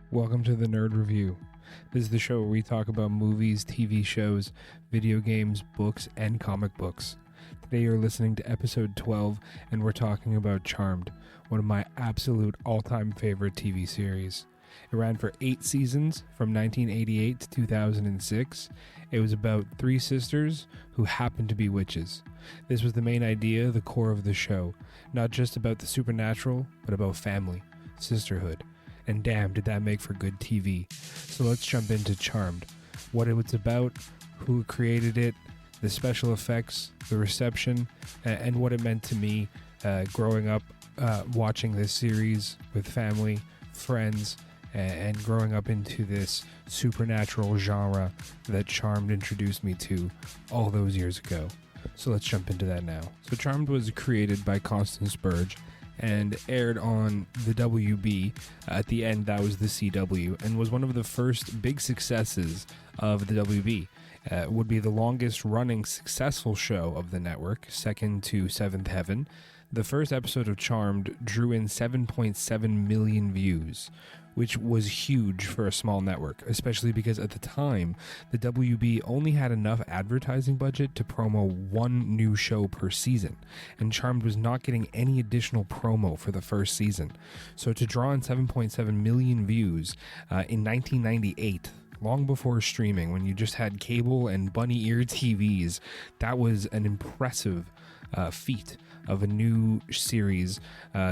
Welcome to the Nerd Review. This is the show where we talk about movies, TV shows, video games, books, and comic books. Today you're listening to episode 12, and we're talking about Charmed, one of my absolute all-time favorite TV series. It ran for 8 seasons, from 1988 to 2006. It was about 3 sisters who happened to be witches. This was the main idea, the core of the show. Not just about the supernatural, but about family, sisterhood. And damn, did that make for good TV. So let's jump into Charmed. What it was about, who created it, the special effects, the reception, and what it meant to me growing up watching this series with family, friends, and growing up into this supernatural genre that Charmed introduced me to all those years ago. So let's jump into that now. So Charmed was created by Constance Burge and aired on the WB. At the end, that was the CW, and was one of the first big successes of the WB. It would be the longest running successful show of the network, second to Seventh Heaven. The first episode of Charmed drew in 7.7 million views, which was huge for a small network, especially because at the time, the WB only had enough advertising budget to promo one new show per season, and Charmed was not getting any additional promo for the first season. So to draw in 7.7 million views in 1998, long before streaming, when you just had cable and bunny ear TVs, that was an impressive feat of a new series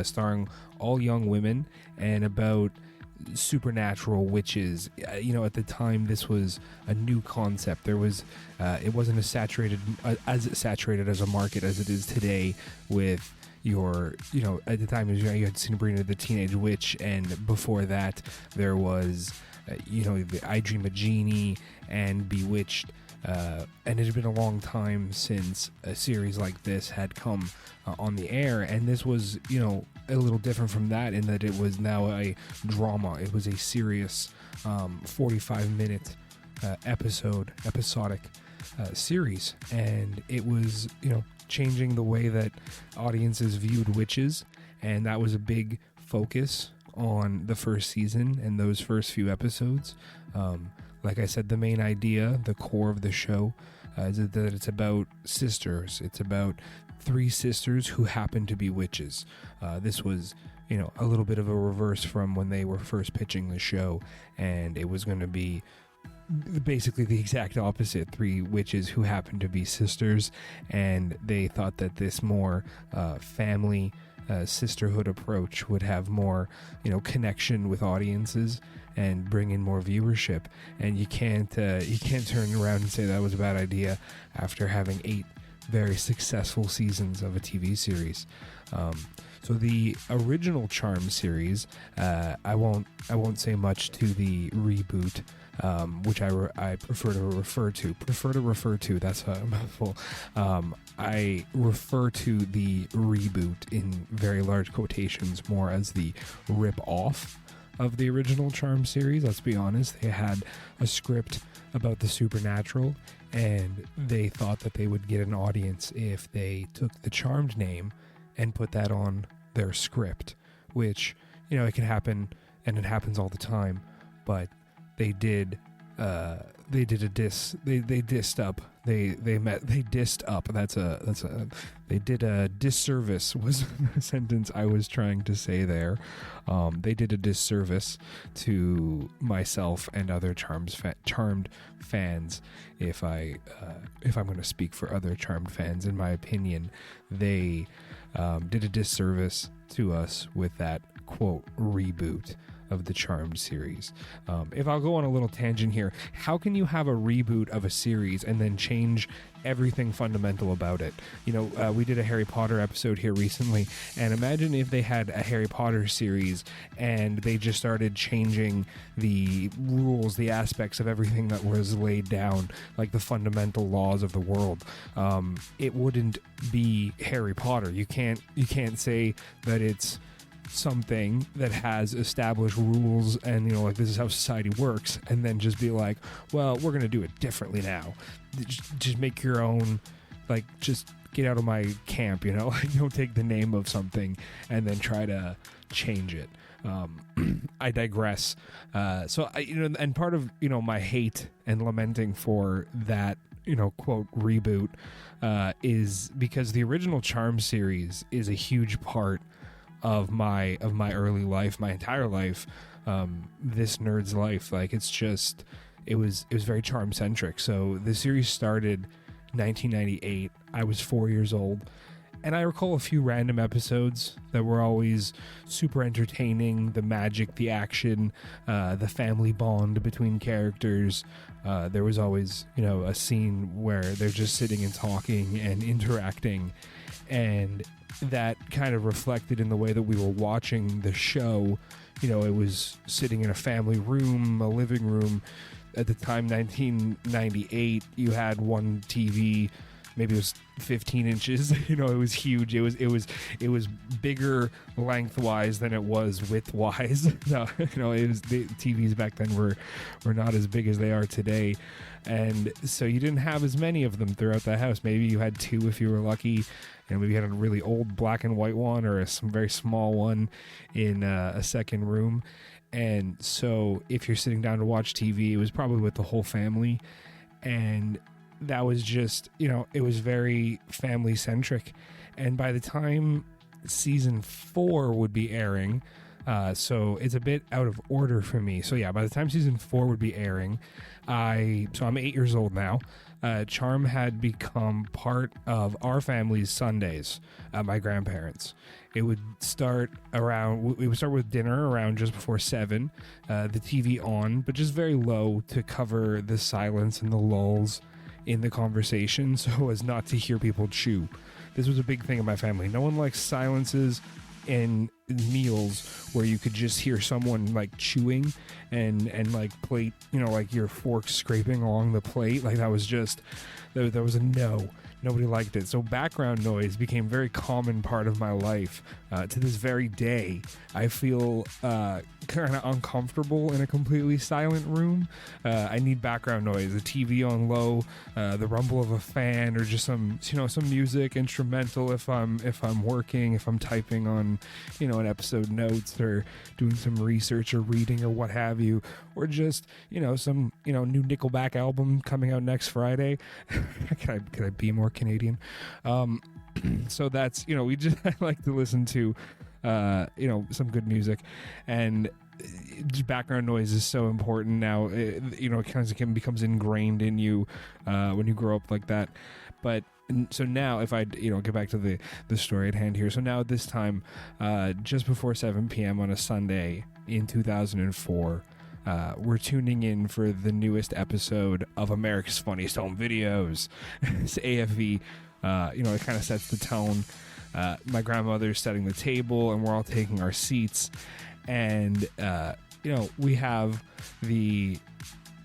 starring all young women and about supernatural witches. At the time, this was a new concept. There was it wasn't as saturated as a market as it is today with at the time you had Sabrina the Teenage Witch, and before that there was the I Dream a Genie and Bewitched, and it had been a long time since a series like this had come on the air, and this was a little different from that in that it was now a drama. It was a serious 45-minute episodic series, and it was changing the way that audiences viewed witches, and that was a big focus on the first season and those first few episodes. Like I said, the main idea, the core of the show, is that it's about sisters. It's about 3 sisters who happen to be witches. This was, a little bit of a reverse from when they were first pitching the show, and it was going to be basically the exact opposite. 3 witches who happen to be sisters, and they thought that this more family sisterhood approach would have more connection with audiences and bring in more viewership. And you can't turn around and say that was a bad idea after having 8 very successful seasons of a TV series. So the original Charm series, I won't say much to the reboot, which I prefer to refer to. That's a mouthful. I refer to the reboot in very large quotations more as the rip-off of the original Charm series. Let's be honest, they had a script about the supernatural, and they thought that they would get an audience if they took the Charmed name and put that on their script, which, it can happen, and it happens all the time, but they did they did a disservice was the sentence I was trying to say there. They did a disservice to myself and other Charmed fans. If I'm going to speak for other Charmed fans, in my opinion, they did a disservice to us with that quote reboot of the Charmed series. If I'll go on a little tangent here, how can you have a reboot of a series and then change everything fundamental about it? We did a Harry Potter episode here recently, and imagine if they had a Harry Potter series and they just started changing the rules, the aspects of everything that was laid down, like the fundamental laws of the world. It wouldn't be Harry Potter. You can't say that it's something that has established rules and this is how society works, and then just be like, well, we're gonna do it differently now. Just make your own, just get out of my camp. Don't take the name of something and then try to change it. I digress. And part of, my hate and lamenting for that, quote, reboot, is because the original Charm series is a huge part of my early life, my entire life, this nerd's life. Like, it was very Charm centric. So the series started 1998. I was 4 years old, and I recall a few random episodes that were always super entertaining. The magic, the action, the family bond between characters. There was always, a scene where they're just sitting and talking and interacting, and that kind of reflected in the way that we were watching the show. It was sitting in a family room, a living room. At the time, 1998, you had one TV, maybe it was 15 inches. It was huge. It was bigger lengthwise than it was widthwise. No, it was, the TVs back then were not as big as they are today, and so you didn't have as many of them throughout the house. Maybe you had two if you were lucky. Maybe you had a really old black and white one, or a very small one in a second room. And so if you're sitting down to watch TV, it was probably with the whole family. And that was just, it was very family centric. And by the time season 4 would be airing, so it's a bit out of order for me. So yeah, by the time season 4 would be airing, I'm 8 years old now. Charm had become part of our family's Sundays, my grandparents. It would start we would start with dinner around just before 7, the TV on, but just very low to cover the silence and the lulls in the conversation so as not to hear people chew. This was a big thing in my family. No one likes silences in meals where you could just hear someone like chewing and like plate, like your fork scraping along the plate. Like that was just, there was a no. Nobody liked it. So background noise became a very common part of my life. To this very day, I feel kind of uncomfortable in a completely silent room. I need background noise, the TV on low, the rumble of a fan, or just some music, instrumental if I'm working, if I'm typing on, an episode notes, or doing some research or reading or what have you, or just, some, new Nickelback album coming out next Friday. Could I be more Canadian? So that's, I like to listen to, some good music, and background noise is so important now. It kind of becomes ingrained in you when you grow up like that. But so now, if I get back to the story at hand here. So now at this time, just before 7 p.m. on a Sunday in 2004, we're tuning in for the newest episode of America's Funniest Home Videos. It's AFV. It kind of sets the tone. My grandmother's setting the table, and we're all taking our seats. And, we have the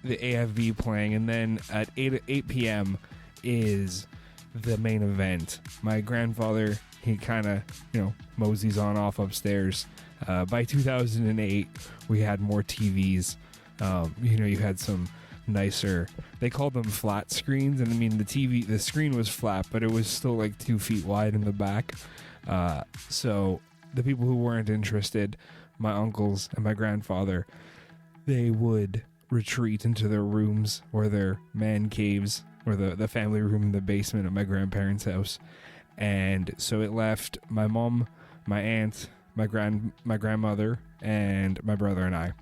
AFV playing, and then at 8 p.m. is the main event. My grandfather, he kind of, moseys on off upstairs. By 2008, we had more TVs. You had some nicer, they called them flat screens, and I mean the screen was flat, but it was still like 2 feet wide in the back. So the people who weren't interested, my uncles and my grandfather, they would retreat into their rooms or their man caves, or the family room in the basement of my grandparents' house. And so it left my mom, my aunt, my grandmother, and my brother and I.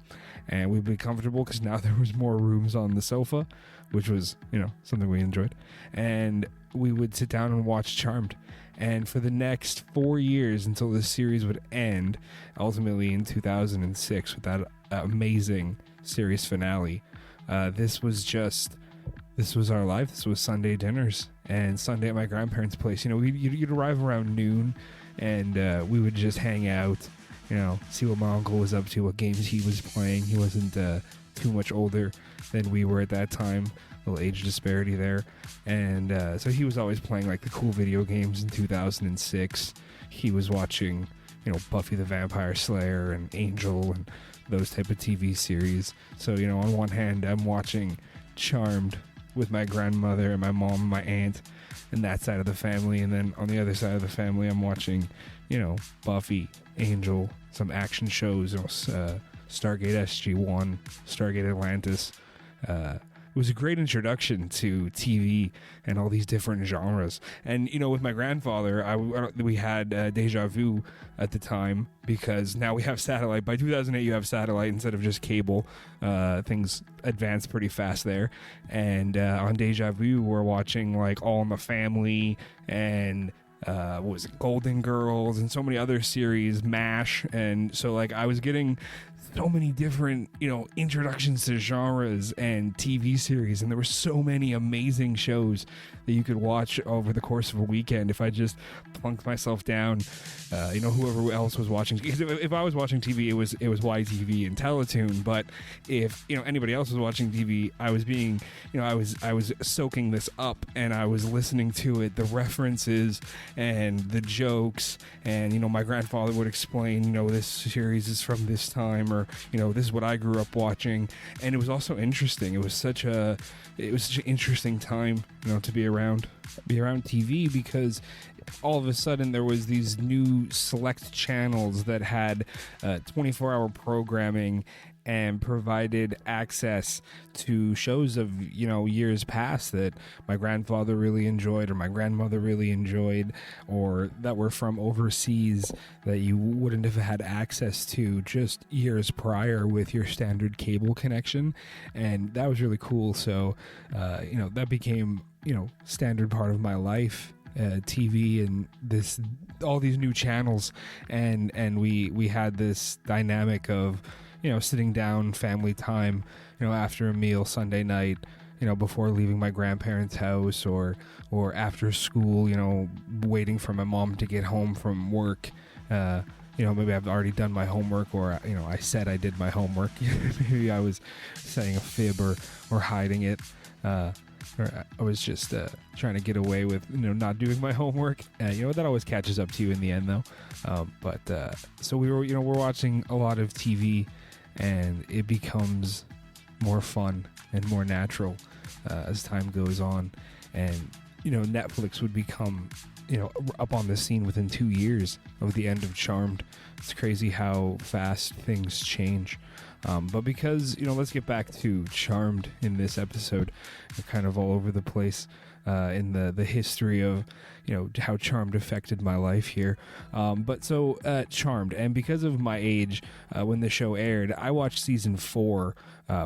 And we'd be comfortable because now there was more rooms on the sofa, which was, something we enjoyed. And we would sit down and watch Charmed. And for the next 4 years until the series would end, ultimately in 2006 with that amazing series finale, this was our life. This was Sunday dinners and Sunday at my grandparents' place. You'd arrive around noon, and we would just hang out, see what my uncle was up to, what games he was playing. He wasn't too much older than we were at that time. A little age disparity there. And so he was always playing like the cool video games in 2006. He was watching, Buffy the Vampire Slayer and Angel and those type of TV series. So, on one hand, I'm watching Charmed with my grandmother and my mom and my aunt. in that side of the family, and then on the other side of the family, I'm watching, Buffy, Angel, some action shows, Stargate SG-1, Stargate Atlantis. It was a great introduction to TV and all these different genres. And, with my grandfather, we had Deja Vu at the time, because now we have satellite. By 2008, you have satellite instead of just cable. Things advanced pretty fast there. And on Deja Vu, we're watching like All in the Family and what was it, Golden Girls, and so many other series, MASH. And so like I was getting so many different, introductions to genres and TV series, and there were so many amazing shows that you could watch over the course of a weekend if I just plunked myself down. Whoever else was watching, if I was watching TV, it was YTV and Teletoon. But if anybody else was watching TV, I was being, I was soaking this up, and I was listening to it, the references and the jokes, and my grandfather would explain, this series is from this time, or this is what I grew up watching. And it was also interesting. It was such an interesting time, to be around TV, because all of a sudden there was these new select channels that had 24-hour programming and provided access to shows of years past that my grandfather really enjoyed, or my grandmother really enjoyed, or that were from overseas that you wouldn't have had access to just years prior with your standard cable connection. And that was really cool. So that became standard part of my life, TV and all these new channels, and we had this dynamic of sitting down, family time, after a meal Sunday night, before leaving my grandparents' house, or after school, waiting for my mom to get home from work. Maybe I've already done my homework, or I said I did my homework. Maybe I was saying a fib or hiding it. Or I was just trying to get away with not doing my homework. That always catches up to you in the end, though. So we were we're watching a lot of TV, and it becomes more fun and more natural as time goes on. And Netflix would become up on the scene within 2 years of the end of Charmed. It's crazy how fast things change. But because, let's get back to Charmed in this episode. We're kind of all over the place in the history of, how Charmed affected my life here. Charmed, and because of my age, when the show aired, I watched season 4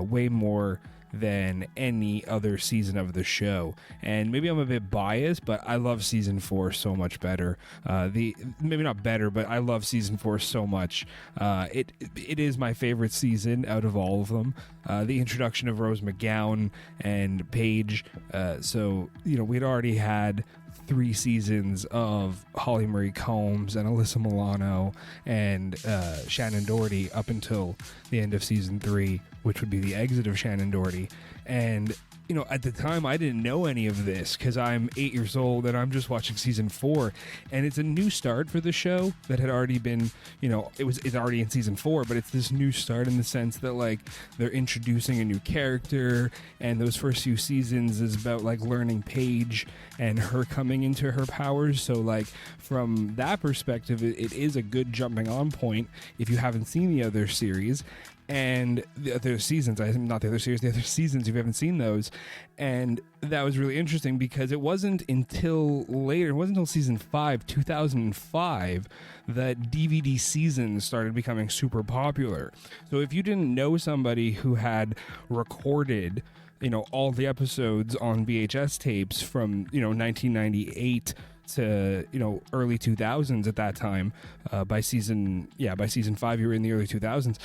way more than any other season of the show. And maybe I'm a bit biased, but I love season 4 so much better. Maybe not better, but I love season 4 so much. It is my favorite season out of all of them. The introduction of Rose McGowan and Paige. We'd already had 3 seasons of Holly Marie Combs and Alyssa Milano and Shannon Doherty up until the end of season 3, which would be the exit of Shannon Doherty. And at the time, I didn't know any of this because I'm 8 years old and I'm just watching season 4. And it's a new start for the show that had already been, it's already in season 4, but it's this new start in the sense that, like, they're introducing a new character. And those first few seasons is about, like, learning Paige and her coming into her powers. So, like, from that perspective, it is a good jumping on point if you haven't seen the other series. And the other seasons, the other seasons, if you haven't seen those. And that was really interesting because it wasn't until season 5, 2005, that DVD seasons started becoming super popular. So if you didn't know somebody who had recorded, all the episodes on VHS tapes from, 1998 to early 2000s at that time, by season 5 you were in the early 2000s,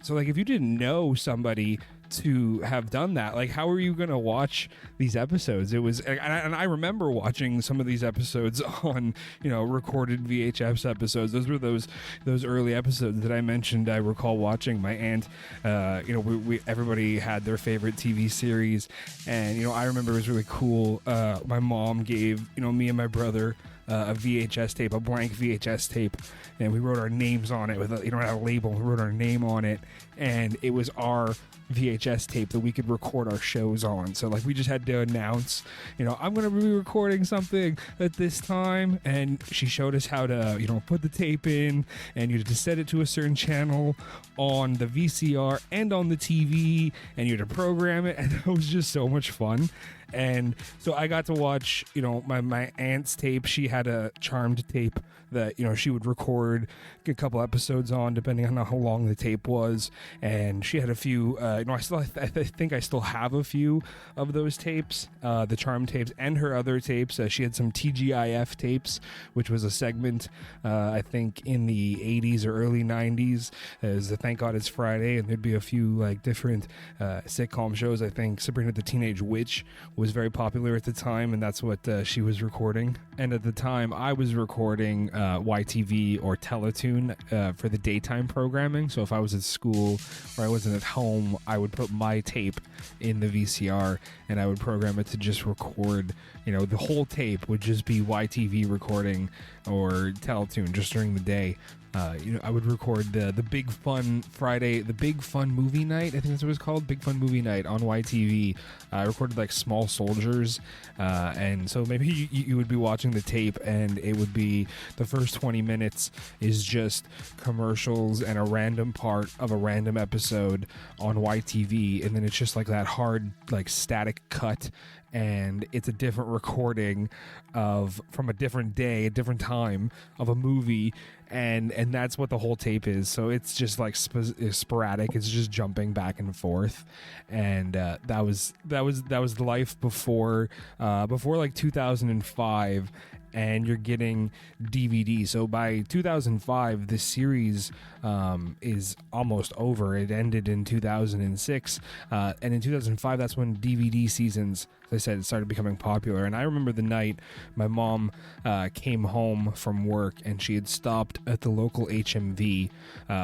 so like if you didn't know somebody to have done that, like, how are you gonna watch these episodes? It was, and I remember watching some of these episodes on recorded VHS episodes. Those were those early episodes that I mentioned. I recall watching. My aunt, we everybody had their favorite TV series, and I remember it was really cool. My mom gave me and my brother a VHS tape, a blank VHS tape, and we wrote our names on it with a, had a label. We wrote our name on it, and it was our VHS tape that we could record our shows on. So like we just had to announce, I'm going to be recording something at this time, and she showed us how to, put the tape in, and you had to set it to a certain channel on the VCR and on the TV, and you had to program it, and it was just so much fun. And so I got to watch, my aunt's tape. She had a Charmed tape that, she would record a couple episodes on, depending on how long the tape was. And she had a few, I think I still have a few of those tapes, the Charmed tapes and her other tapes. She had some TGIF tapes, which was a segment, I think in the 80s or early 90s, as Thank God It's Friday. And there'd be a few like different sitcom shows. I think Sabrina the Teenage Witch was very popular at the time, and that's what she was recording. And at the time I was recording YTV or Teletoon for the daytime programming. So if I was at school or I wasn't at home, I would put my tape in the VCR and I would program it to just record, the whole tape would just be YTV recording or Teletoon just during the day. I would record the Big Fun Friday, the Big Fun Movie Night, I think that's what it was called, Big Fun Movie Night on YTV. I recorded like Small Soldiers, and so maybe you would be watching the tape and it would be the first 20 minutes is just commercials and a random part of a random episode on YTV, and then it's just like that hard like static cut, and it's a different recording from a different day, a different time of a movie, and that's what the whole tape is. So it's just like sporadic. It's just jumping back and forth, and that was the life before like 2005. And you're getting DVD. So by 2005, this series is almost over. It ended in 2006. And in 2005, that's when DVD seasons, as I said, started becoming popular. And I remember the night my mom came home from work, and she had stopped at the local HMV,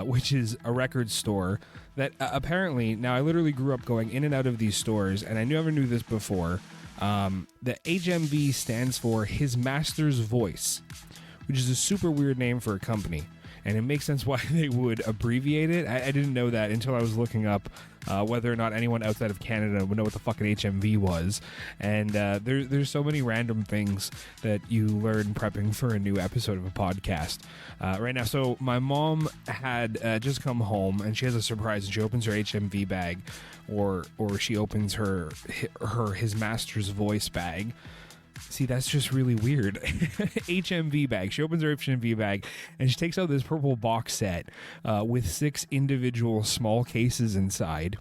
which is a record store that apparently, now I literally grew up going in and out of these stores, and I never knew this before. The HMV stands for His Master's Voice, which is a super weird name for a company, and it makes sense why they would abbreviate it. I didn't know that until I was looking up whether or not anyone outside of Canada would know what the fucking HMV was. And there's so many random things that you learn prepping for a new episode of a podcast right now. So my mom had just come home, and she has a surprise, and she opens her HMV bag, or she opens her His Master's Voice bag. See, that's just really weird. HMV bag. She opens her HMV bag, and she takes out this purple box set with 6 individual small cases inside,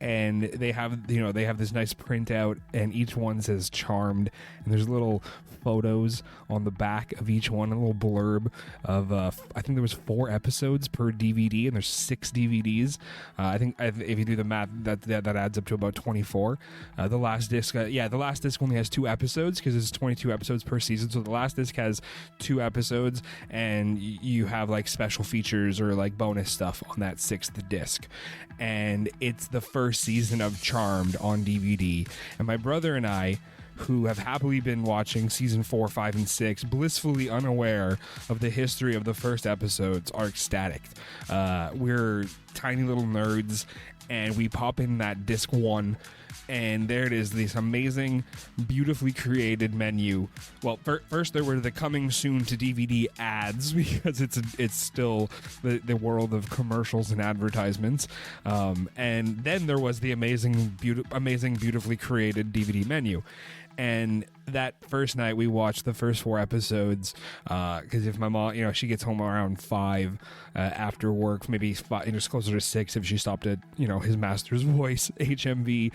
and they have this nice printout, and each one says Charmed, and there's little photos on the back of each one, a little blurb of I think there was 4 episodes per DVD, and there's 6 DVDs. I think if you do the math, that adds up to about 24. The last disc, the last disc only has 2 episodes because it's 22 episodes per season. So the last disc has 2 episodes, and you have like special features or like bonus stuff on that 6th disc. And it's the first season of Charmed on DVD. And my brother and I, who have happily been watching season 4, 5, and 6, blissfully unaware of the history of the first episodes, are ecstatic. We're tiny little nerds, and we pop in that disc 1, and there it is, this amazing, beautifully created menu. Well, first there were the coming soon to DVD ads, because it's still the world of commercials and advertisements. And then there was the amazing, beautifully created DVD menu. And that first night we watched the first 4 episodes, because if my mom, she gets home around 5 after work, maybe 5, it's closer to 6 if she stopped at, His Master's Voice, HMV,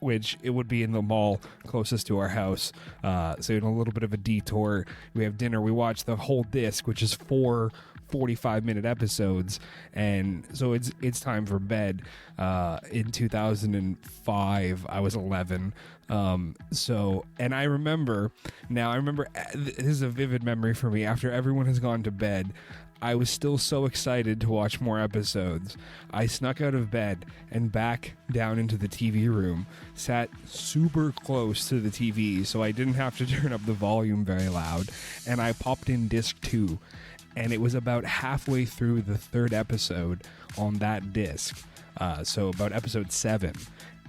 which it would be in the mall closest to our house. So in a little bit of a detour, we have dinner, we watch the whole disc, which is 4 45-minute episodes, and so it's time for bed. In 2005, I was 11. And I remember, this is a vivid memory for me. After everyone has gone to bed, I was still so excited to watch more episodes. I snuck out of bed and back down into the TV room, sat super close to the TV so I didn't have to turn up the volume very loud, and I popped in disc 2, and it was about halfway through the 3rd episode on that disc, so about episode 7.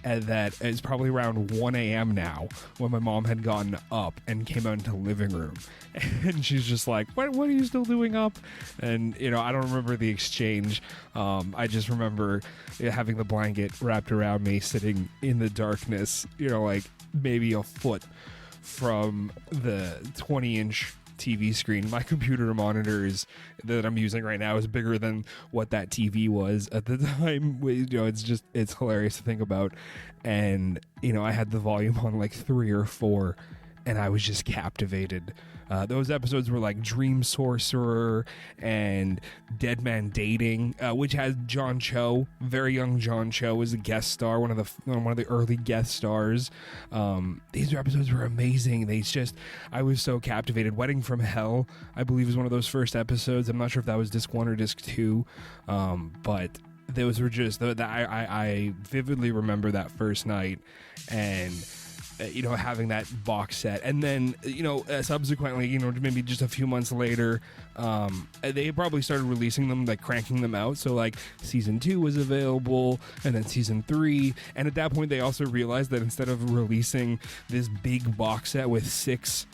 And that is probably around 1 a.m. now when my mom had gotten up and came out into the living room. And she's just like, what are you still doing up? And, I don't remember the exchange. I just remember having the blanket wrapped around me, sitting in the darkness, like maybe a foot from the 20-inch TV screen. My computer monitors that I'm using right now is bigger than what that TV was at the time. It's hilarious to think about. And I had the volume on like 3 or 4, and I was just captivated. Those episodes were like Dream Sorcerer and Dead Man Dating, which has John Cho, very young John Cho, as a guest star, one of the early guest stars. These episodes were amazing. I was so captivated. Wedding from Hell, I believe, is one of those first episodes. I'm not sure if that was disc 1 or disc 2, but those were just I vividly remember that first night, and having that box set. And then subsequently, maybe just a few months later, they probably started releasing them, like cranking them out. So like season 2 was available, and then season 3, and at that point they also realized that instead of releasing this big box set with 6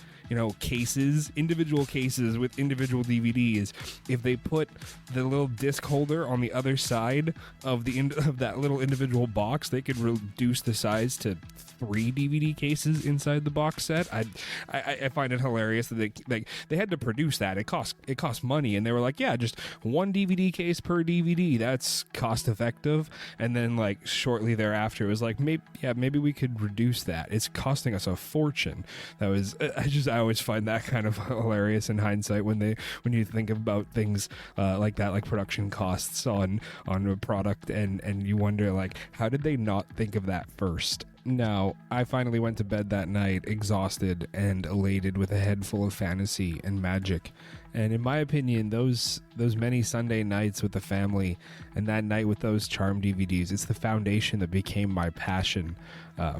individual cases with individual DVDs, if they put the little disc holder on the other side of that little individual box, they could reduce the size to 3 DVD cases inside the box set. I find it hilarious that they had to produce that. It cost money, and they were like, yeah, just 1 DVD case per DVD. That's cost effective. And then like shortly thereafter, it was like, maybe we could reduce that. It's costing us a fortune. I always find that kind of hilarious in hindsight when you think about things like that, like production costs on a product, and you wonder, like, how did they not think of that first? Now, I finally went to bed that night exhausted and elated with a head full of fantasy and magic. And in my opinion, those many Sunday nights with the family and that night with those Charmed DVDs, it's the foundation that became my passion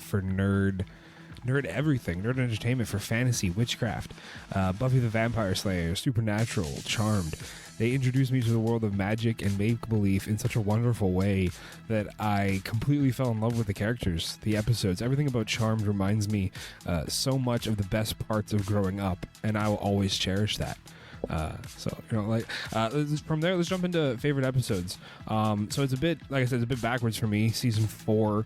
for nerd everything, nerd entertainment, for fantasy, witchcraft, Buffy the Vampire Slayer, Supernatural, Charmed. They introduced me to the world of magic and make-believe in such a wonderful way that I completely fell in love with the characters, the episodes. Everything about Charmed reminds me so much of the best parts of growing up, and I will always cherish that. From there, let's jump into favorite episodes. So it's a bit, like I said, it's a bit backwards for me. Season 4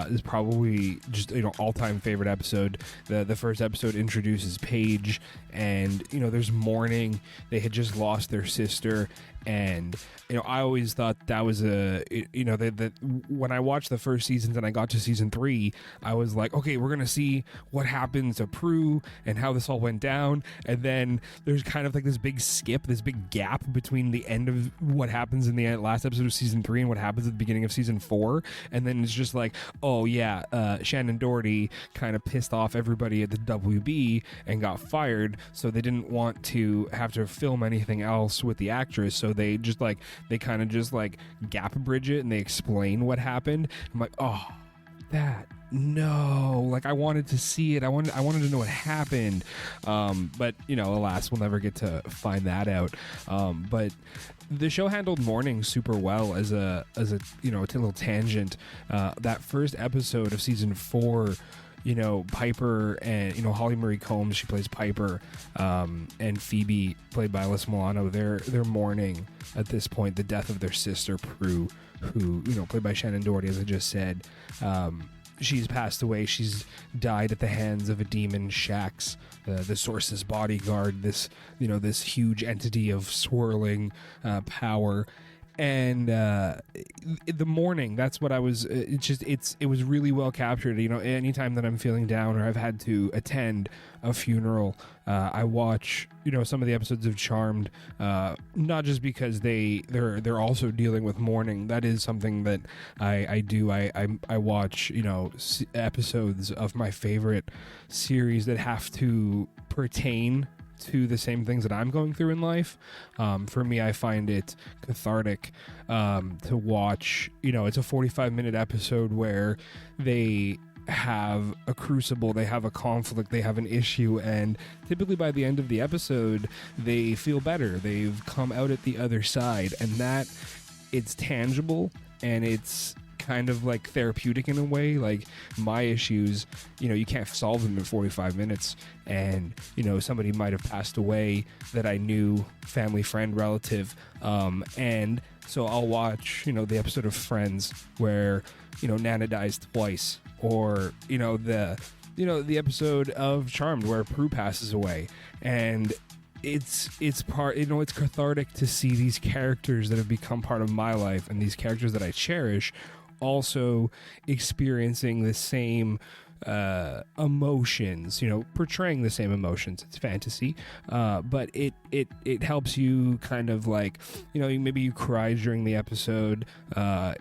is probably just, all-time favorite episode. The first episode introduces Paige, and, there's mourning. They had just lost their sister, and, I always thought that was when I watched the first seasons and I got to season 3, I was like, okay, we're going to see what happens to Prue and how this all went down. And then there's kind of like this big skip, this big gap between the end of what happens in the last episode of season 3 and what happens at the beginning of season 4. And then it's just like, oh yeah, Shannon Doherty kind of pissed off everybody at the WB and got fired, so they didn't want to have to film anything else with the actress, so they kind of just gap bridge it and they explain what happened. I'm like, oh, no, like I wanted to see it. I wanted to know what happened. But alas, we'll never get to find that out. But the show handled mourning super well as a little tangent. That first episode of season 4, Piper and, Holly Marie Combs, she plays Piper, and Phoebe, played by Alyssa Milano, they're mourning at this point the death of their sister, Prue, who, played by Shannon Doherty, as I just said. She's passed away. She's died at the hands of a demon, Shax, the Source's bodyguard, this huge entity of swirling power. And the mourning, that's what I was, it was really well captured. Anytime that I'm feeling down or I've had to attend a funeral, I watch, some of the episodes of Charmed, not just because they're also dealing with mourning. That is something that I do. I watch, episodes of my favorite series that have to pertain to the same things that I'm going through in life. For me, I find it cathartic to watch. It's a 45-minute episode where they have a crucible, they have a conflict, they have an issue, and typically by the end of the episode, they feel better. They've come out at the other side, and that it's tangible and it's kind of like therapeutic in a way. Like my issues, you can't solve them in 45 minutes, and somebody might have passed away that I knew, family, friend, relative, and so I'll watch the episode of Friends where Nana dies twice, or the episode of Charmed where Prue passes away, and it's cathartic to see these characters that have become part of my life and these characters that I cherish also experiencing the same emotions, portraying the same emotions. It's fantasy, but it helps you kind of like, maybe you cry during the episode,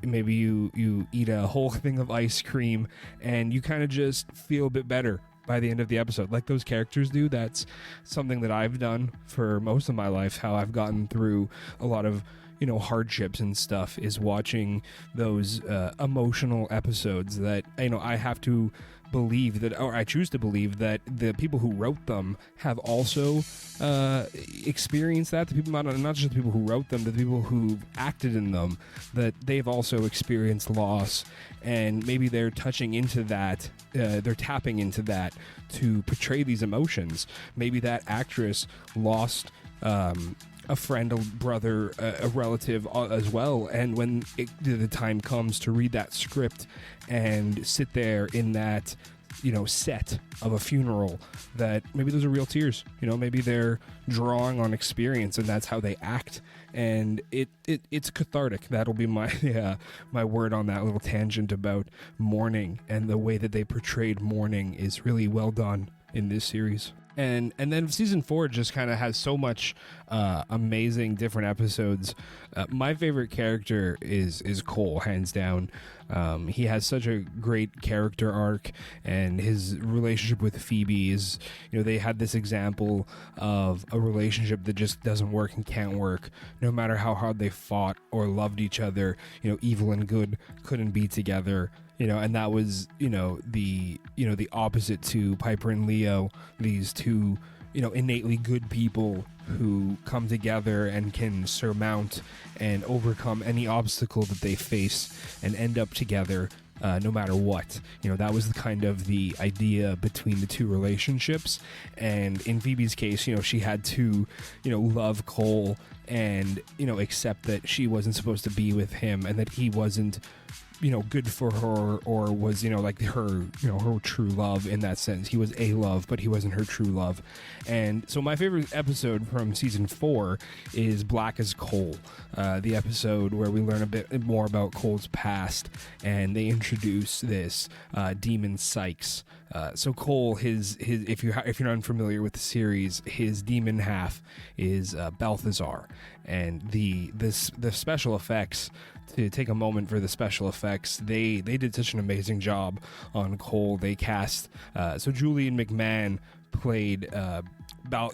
maybe you eat a whole thing of ice cream and you kind of just feel a bit better by the end of the episode, like those characters do. That's something that I've done for most of my life, how I've gotten through a lot of hardships and stuff, is watching those emotional episodes that I have to believe that, or I choose to believe that the people who wrote them have also experienced that. The people, not just the people who wrote them, but the people who acted in them, that they've also experienced loss, and maybe they're touching into that, they're tapping into that to portray these emotions. Maybe that actress lost a friend, a brother, a relative as well, and when the time comes to read that script and sit there in that set of a funeral, that maybe those are real tears, maybe they're drawing on experience and that's how they act, and it's cathartic. That'll be my my word on that little tangent about mourning, and the way that they portrayed mourning is really well done in this series. And then season 4 just kind of has so much amazing different episodes. My favorite character is Cole, hands down. He has such a great character arc, and his relationship with Phoebe is, they had this example of a relationship that just doesn't work and can't work. No matter how hard they fought or loved each other, evil and good couldn't be together. And that was, the opposite to Piper and Leo, these two, innately good people who come together and can surmount and overcome any obstacle that they face and end up together, no matter what. That was the idea between the two relationships. And in Phoebe's case, she had to, love Cole and, accept that she wasn't supposed to be with him, and that he wasn't good for her, or was, like her, her true love in that sense. He was a love, but he wasn't her true love. And so my favorite episode from season 4 is Black as Coal, the episode where we learn a bit more about Cole's past, and they introduce this demon Sykes. So Cole, his if you're not unfamiliar with the series, his demon half is Balthazar, and the special effects. To take a moment for the special effects, they did such an amazing job on Cole. They cast so Julian McMahon played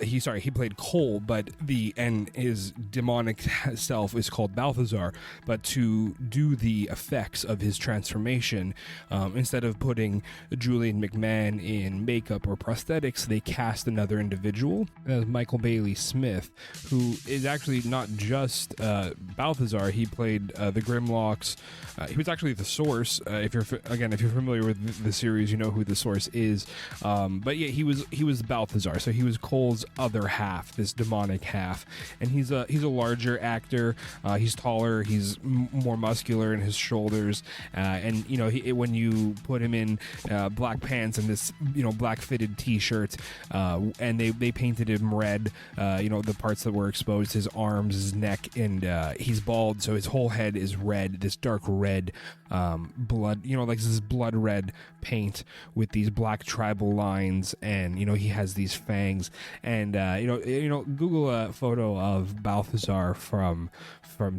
he played Cole, but his demonic self is called Balthazar. But to do the effects of his transformation, instead of putting Julian McMahon in makeup or prosthetics, they cast another individual, Michael Bailey Smith, who is actually not just Balthazar. He played the Grimlocks. He was actually the Source. If you're familiar with the series, you know who the Source is. But yeah, he was Balthazar. So he was Cole's other half, this demonic half, and he's a larger actor. He's taller. He's more muscular in his shoulders, and when you put him in black pants and this black fitted T-shirt, and they painted him red. The parts that were exposed, his arms, his neck, and he's bald, so his whole head is red. This dark red blood, like this blood red paint with these black tribal lines, and he has these fangs, And Google a photo of Balthazar from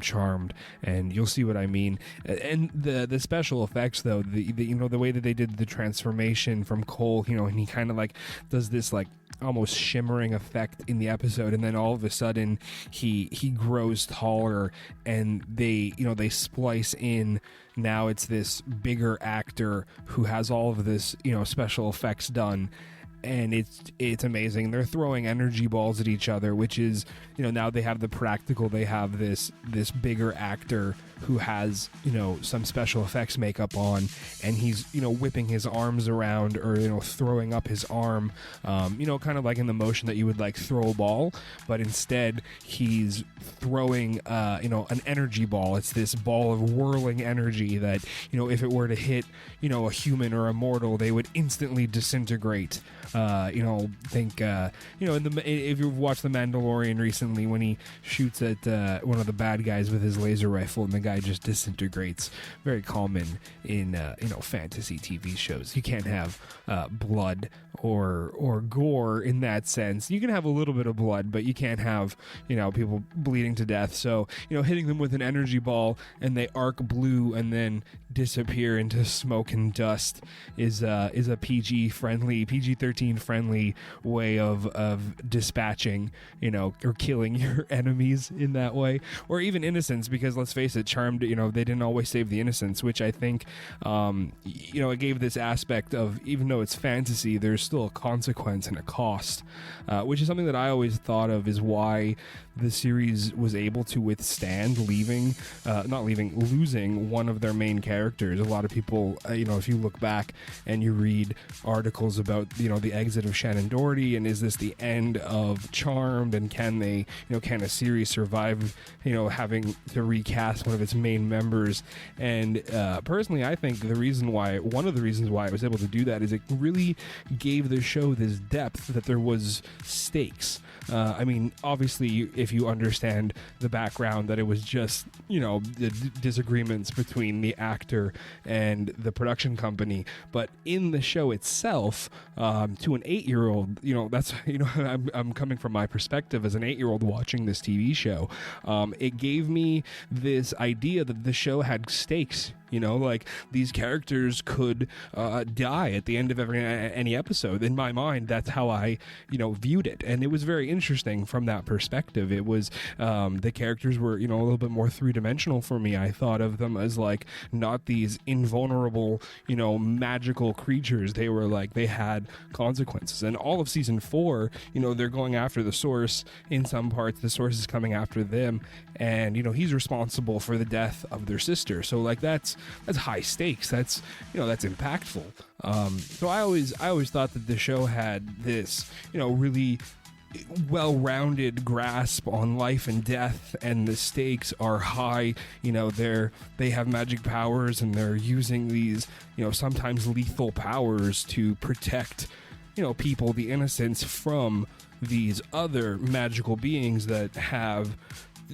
Charmed, and you'll see what I mean. And the special effects, though, the way that they did the transformation from Cole, and he kind of like does this like almost shimmering effect in the episode, and then all of a sudden he grows taller, and they splice in. Now it's this bigger actor who has all of this special effects done, and it's amazing. They're throwing energy balls at each other, which is now they have the practical. They have this bigger actor who has some special effects makeup on, and he's whipping his arms around, or throwing up his arm, kind of like in the motion that you would like throw a ball, but instead he's throwing an energy ball. It's this ball of whirling energy that if it were to hit a human or a mortal, they would instantly disintegrate. If you've watched The Mandalorian recently, when he shoots at one of the bad guys with his laser rifle and the guy just disintegrates. Very common in fantasy TV shows. You can't have blood or gore in that sense. You can have a little bit of blood, but you can't have people bleeding to death. So hitting them with an energy ball and they arc blue and then disappear into smoke and dust is a PG-13 friendly way of dispatching or killing your enemies in that way, or even innocents, because let's face it, Charmed, they didn't always save the innocents, which I think it gave this aspect of, even though it's fantasy, there's still a consequence and a cost, which is something that I always thought of is why the series was able to withstand losing one of their main characters. A lot of people, if you look back and you read articles about, the exit of Shannon Doherty, and is this the end of Charmed, and can a series survive, having to recast one of its main members? And personally, I think one of the reasons why I was able to do that is it really gave the show this depth, that there was stakes. Obviously, if you understand the background, that it was just, the disagreements between the actor and the production company. But in the show itself, to an 8-year-old, that's, I'm coming from my perspective as an 8-year-old watching this TV show. It gave me this idea that the show had stakes. Like these characters could die at the end of any episode. In my mind, that's how I, viewed it, and it was very interesting from that perspective. It was the characters were, a little bit more three-dimensional for me. I thought of them as like not these invulnerable, magical creatures. They were like they had consequences. And all of season 4, they're going after the Source. In some parts, the Source is coming after them, and he's responsible for the death of their sister. So like that's high stakes. That's that's impactful. So I always thought that the show had this really well-rounded grasp on life and death, and the stakes are high. They have magic powers, and they're using these sometimes lethal powers to protect people, the innocents, from these other magical beings that have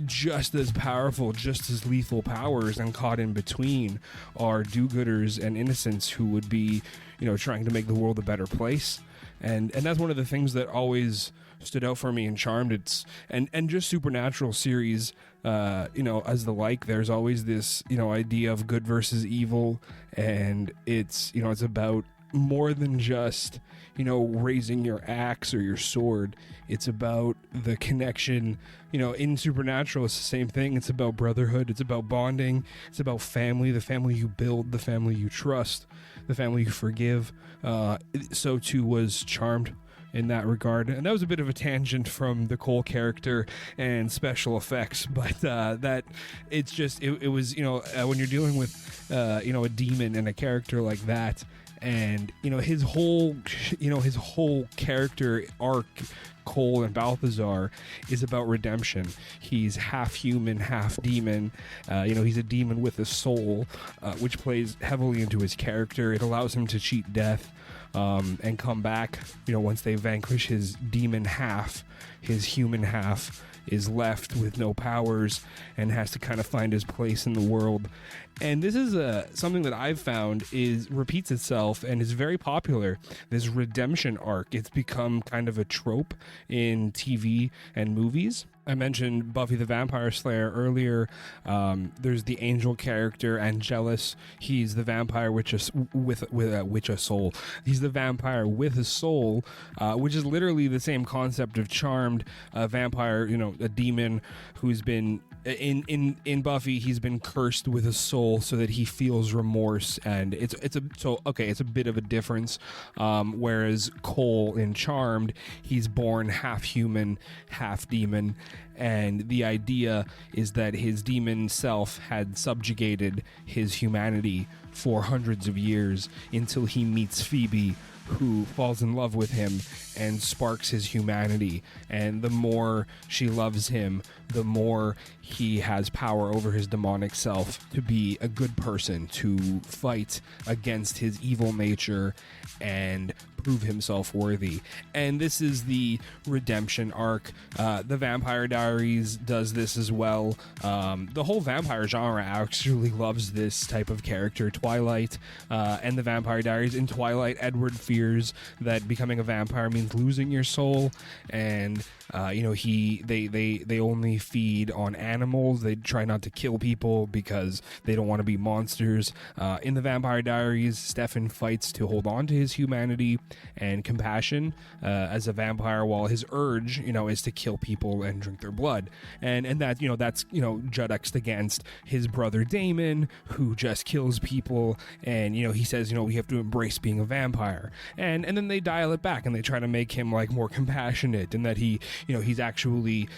just as powerful, just as lethal powers, and caught in between are do-gooders and innocents who would be, trying to make the world a better place. And that's one of the things that always stood out for me in Charmed. It's and just supernatural series, as the like. There's always this, idea of good versus evil, and it's about more than just raising your axe or your sword. It's about the connection. In Supernatural, it's the same thing. It's about brotherhood. It's about bonding. It's about family, the family you build, the family you trust, the family you forgive. So too was Charmed in that regard. And that was a bit of a tangent from the Cole character and special effects, but that it's just, it was, when you're dealing with, a demon and a character like that, and his whole character arc, Cole and Balthazar, is about redemption. He's half human, half demon. He's a demon with a soul, which plays heavily into his character. It allows him to cheat death. and come back. Once they vanquish his demon half, his human half is left with no powers and has to kind of find his place in the world. And this is something that I've found repeats itself and is very popular. This redemption arc, it's become kind of a trope in TV and movies. I mentioned Buffy the Vampire Slayer earlier. There's the angel character, Angelus. He's the vampire with a soul. He's the vampire with a soul, which is literally the same concept of Charmed, a vampire, a demon who's been in Buffy. He's been cursed with a soul so that he feels remorse, and it's a bit of a difference. Whereas Cole in Charmed, he's born half human, half demon. And the idea is that his demon self had subjugated his humanity for hundreds of years until he meets Phoebe, who falls in love with him and sparks his humanity. And the more she loves him, the more he has power over his demonic self to be a good person, to fight against his evil nature and prove himself worthy. And this is the redemption arc. The Vampire Diaries does this as well. The whole vampire genre actually loves this type of character. Twilight and the Vampire Diaries. In Twilight, Edward fears that becoming a vampire means losing your soul, and they only feed on animals. They try not to kill people because they don't want to be monsters. In the Vampire Diaries, Stefan fights to hold on to his humanity and compassion as a vampire, while his urge, is to kill people and drink their blood. And that's juxtaposed against his brother Damon, who just kills people. And he says, we have to embrace being a vampire. And then they dial it back and they try to make him like more compassionate, and that he's actually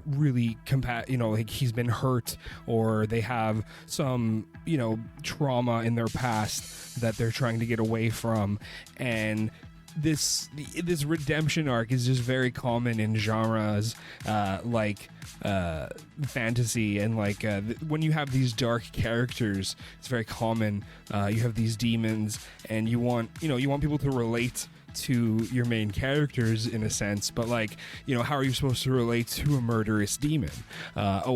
really like he's been hurt, or they have some trauma in their past that they're trying to get away from. And this redemption arc is just very common in genres like fantasy, and like when you have these dark characters, it's very common. You have these demons, and you want people to relate to your main characters in a sense, but like, how are you supposed to relate to a murderous demon?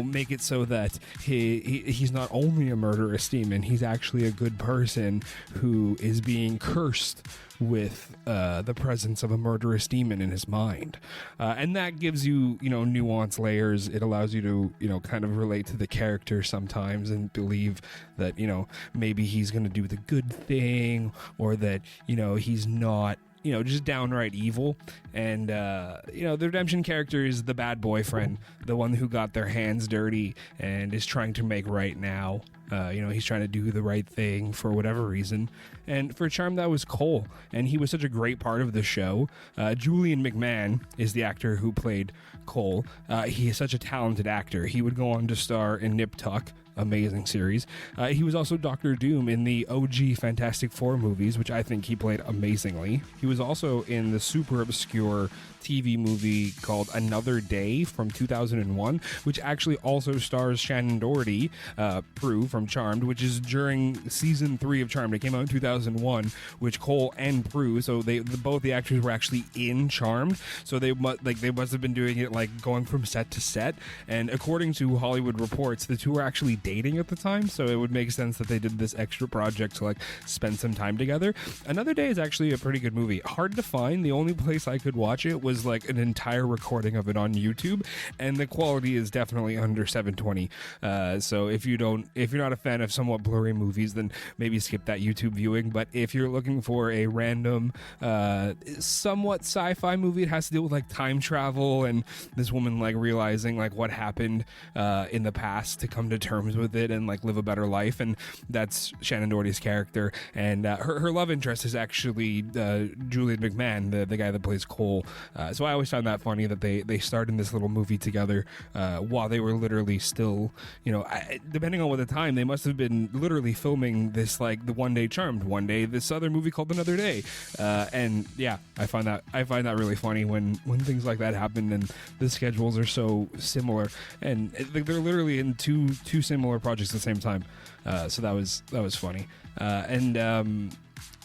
Make it so that he's not only a murderous demon, he's actually a good person who is being cursed with the presence of a murderous demon in his mind, and that gives you nuanced layers. It allows you to kind of relate to the character sometimes and believe that maybe he's going to do the good thing, or that he's not just downright evil. And the redemption character is the bad boyfriend, the one who got their hands dirty and is trying to make right now. He's trying to do the right thing for whatever reason. And for Charmed, that was Cole, and he was such a great part of the show. Julian McMahon is the actor who played Cole. He is such a talented actor. He would go on to star in Nip Tuck, amazing series. He was also Doctor Doom in the OG Fantastic Four movies, which I think he played amazingly. He was also in the super obscure TV movie called Another Day from 2001, which actually also stars Shannon Doherty, Prue from Charmed, which is during season 3 of Charmed. It came out in 2001, which Cole and Prue, so both the actors were actually in Charmed, so they must have been doing it like going from set to set. And according to Hollywood Reports, the two were actually dating at the time, so it would make sense that they did this extra project to like spend some time together. Another Day is actually a pretty good movie. Hard to find. The only place I could watch it was like an entire recording of it on YouTube, and the quality is definitely under 720. So if you're not a fan of somewhat blurry movies, then maybe skip that YouTube viewing. But if you're looking for a random somewhat sci-fi movie, it has to deal with like time travel and this woman like realizing like what happened in the past to come to terms with it and like live a better life, and that's Shannon Doherty's character. And her love interest is actually Julian McMahon, the guy that plays Cole. So I always found that funny that they starred in this little movie together while they were literally still, depending on what the time, they must have been literally filming this, like the One Day Charmed, one day this other movie called Another Day. And yeah, I find that really funny when things like that happen and the schedules are so similar, and they're literally in two similar projects at the same time. So that was funny.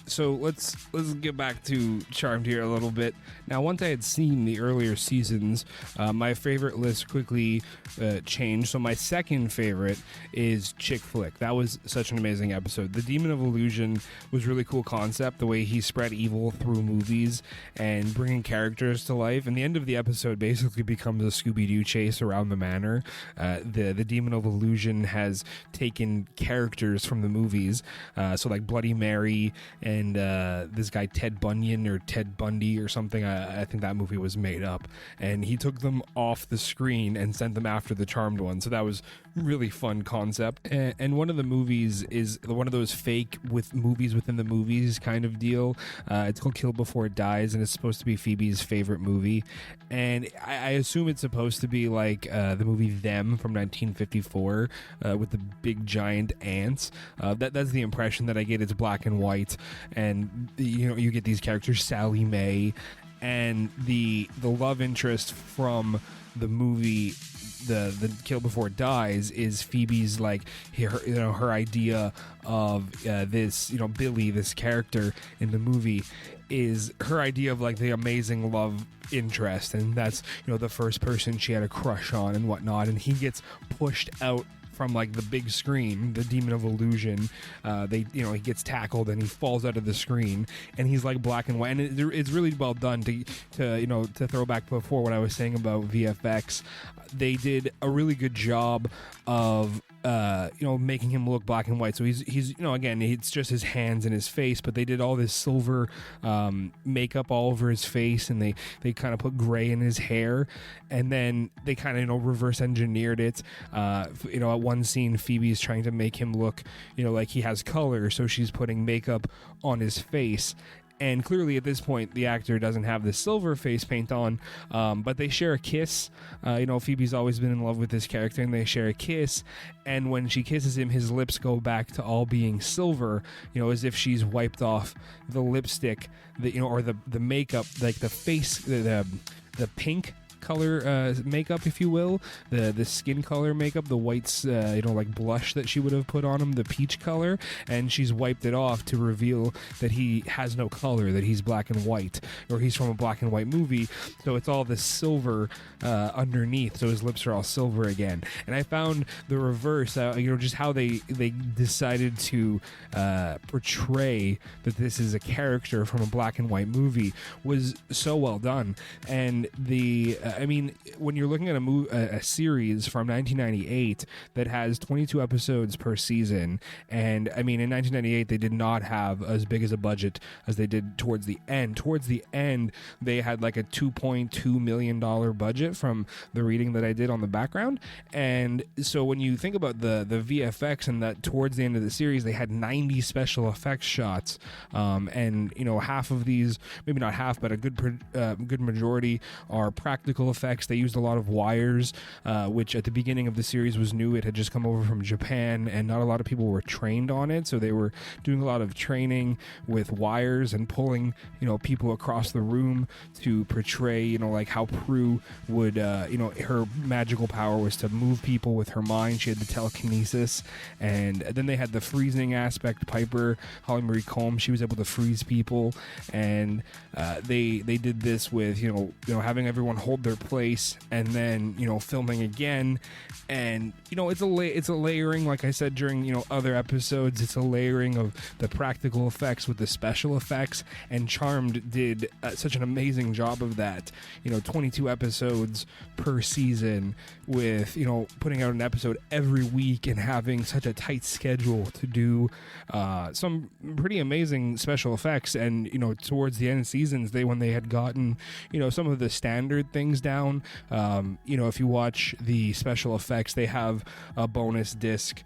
So let's get back to Charmed here a little bit. Now, once I had seen the earlier seasons, my favorite list quickly changed. So my second favorite is Chick Flick. That was such an amazing episode. The Demon of Illusion was really cool concept, the way he spread evil through movies and bringing characters to life. And the end of the episode basically becomes a Scooby-Doo chase around the manor. The Demon of Illusion has taken characters from the movies, so like Bloody Mary and this guy Ted Bunyan or Ted Bundy or something. I think that movie was made up, and he took them off the screen and sent them after the Charmed one. So that was really fun concept. And one of the movies is one of those fake with movies within the movies kind of deal. It's called Kill Before It Dies, and it's supposed to be Phoebe's favorite movie. And I assume it's supposed to be like the movie Them from 1954 with the big giant ants. That's the impression that I get. It's black and white, and you get these characters, Sally Mae, and the love interest from the movie, the Kill Before It Dies, is Phoebe's like her idea of this Billy, this character in the movie, is her idea of like the amazing love interest, and that's the first person she had a crush on and whatnot, and he gets pushed out from like the big screen, the Demon of Illusion. He gets tackled and he falls out of the screen, and he's like black and white, and it's really well done. To throw back before what I was saying about VFX, they did a really good job of making him look black and white. So he's again, it's just his hands and his face, but they did all this silver makeup all over his face, and they kind of put gray in his hair, and then they kind of reverse engineered it. At one scene, Phoebe is trying to make him look like he has color, so she's putting makeup on his face. And clearly at this point, the actor doesn't have the silver face paint on, but they share a kiss. Phoebe's always been in love with this character, and they share a kiss. And when she kisses him, his lips go back to all being silver, as if she's wiped off the lipstick, or the makeup, like the face, the pink color makeup, if you will, the skin color makeup, the whites, like blush that she would have put on him, the peach color, and she's wiped it off to reveal that he has no color, that he's black and white, or he's from a black and white movie. So it's all this silver underneath, so his lips are all silver again. And I found the reverse, just how they decided to portray that this is a character from a black and white movie was so well done. And when you're looking at a series from 1998 that has 22 episodes per season, and in 1998 they did not have as big as a budget as they did towards the end. Towards the end, they had like a $2.2 million budget from the reading that I did on the background. And so when you think about the VFX, and that towards the end of the series they had 90 special effects shots, and half of these, maybe not half, but a good majority are practical effects. They used a lot of wires, which at the beginning of the series was new. It had just come over from Japan, and not a lot of people were trained on it, so they were doing a lot of training with wires and pulling people across the room to portray like how Prue would her magical power was to move people with her mind. She had the telekinesis, and then they had the freezing aspect. Piper, Holly Marie Combs, she was able to freeze people, and they did this with having everyone hold their place, and then filming again. And it's a layering, like I said during other episodes, it's a layering of the practical effects with the special effects, and Charmed did such an amazing job of that. 22 episodes per season, with putting out an episode every week, and having such a tight schedule to do some pretty amazing special effects. And towards the end of seasons, when they had gotten some of the standard things down, if you watch the special effects, they have a bonus disc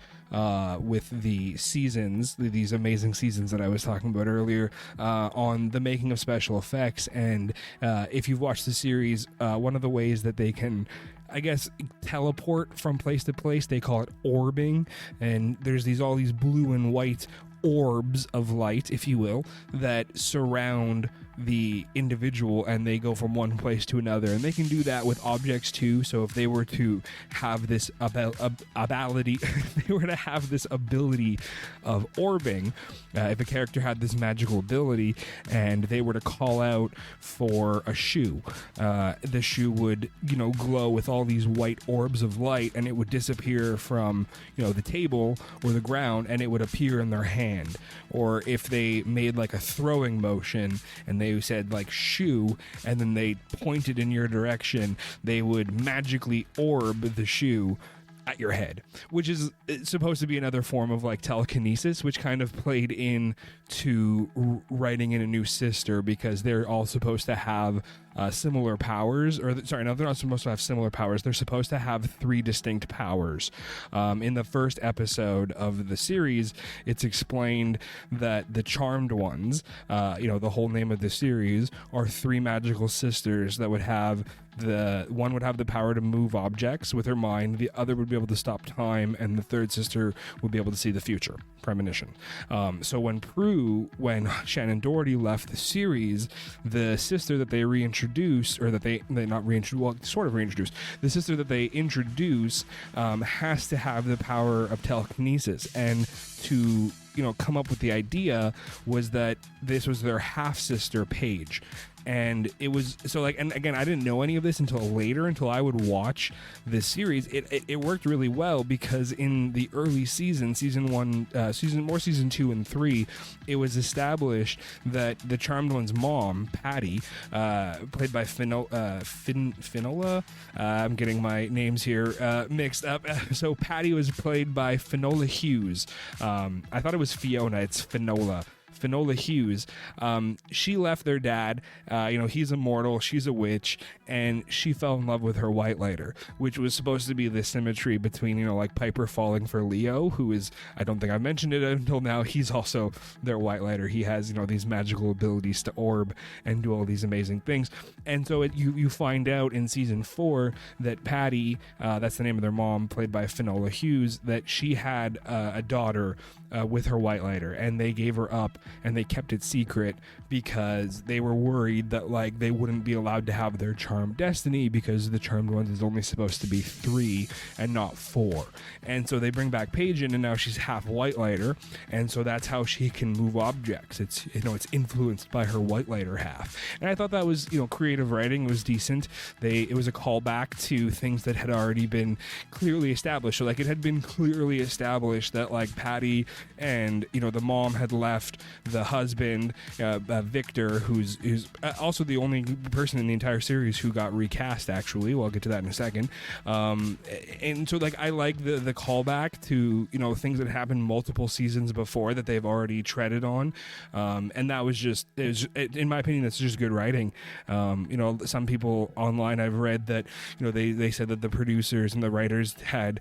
with the seasons, these amazing seasons that I was talking about earlier, on the making of special effects. And if you've watched the series, one of the ways that they can, I guess, teleport from place to place, they call it orbing, and there's all these blue and white orbs of light, if you will, that surround the individual and they go from one place to another, and they can do that with objects too. So if they were to have this ability if they were to have this ability of orbing, if a character had this magical ability and they were to call out for a shoe, the shoe would glow with all these white orbs of light, and it would disappear from the table or the ground, and it would appear in their hand. Or if they made like a throwing motion and they said like shoe, and then they pointed in your direction, they would magically orb the shoe at your head, which is supposed to be another form of like telekinesis, which kind of played in to writing in a new sister, because they're all supposed to have similar powers, or sorry, no, they're not supposed to have similar powers. They're supposed to have 3 distinct powers. In the first episode of the series, it's explained that the Charmed Ones, the whole name of the series, are 3 magical sisters that would have one would have the power to move objects with her mind, the other would be able to stop time, and the third sister would be able to see the future, premonition. So when Shannon Doherty left the series, the sister that they reintroduce, or that they not reintroduce, well, sort of reintroduce, the sister that they introduce has to have the power of telekinesis. And to come up with the idea was that this was their half sister Paige. And it was so like, and again, I didn't know any of this until later, until I would watch this series. It worked really well, because in the early season 1, season 2 and 3, it was established that the Charmed One's mom, Patty, played by Finola. I'm getting my names here mixed up. So Patty was played by Finola Hughes. I thought it was Fiona. It's Finola Hughes. She left their dad. He's immortal, she's a witch, and she fell in love with her white lighter, which was supposed to be the symmetry between, like Piper falling for Leo, who is, I don't think I mentioned it until now, he's also their white lighter. He has, these magical abilities to orb and do all these amazing things. And so you find out in season 4 that Patty, that's the name of their mom, played by Finola Hughes, that she had a daughter with her white lighter, and they gave her up and they kept it secret because they were worried that like they wouldn't be allowed to have their charmed destiny, because the Charmed Ones is only supposed to be 3 and not 4. And so they bring back Paige in, and now she's half white lighter, and so that's how she can move objects. It's it's influenced by her white lighter half. And I thought that was creative writing. It was decent. It was a callback to things that had already been clearly established. So like it had been clearly established that like Patty and the mom had left the husband, Victor, who's also the only person in the entire series who got recast, actually. Well, I'll get to that in a second. And so like I like the callback to things that happened multiple seasons before that they've already treaded on, and that was just in my opinion, that's just good writing. Some people online I've read that they said that the producers and the writers had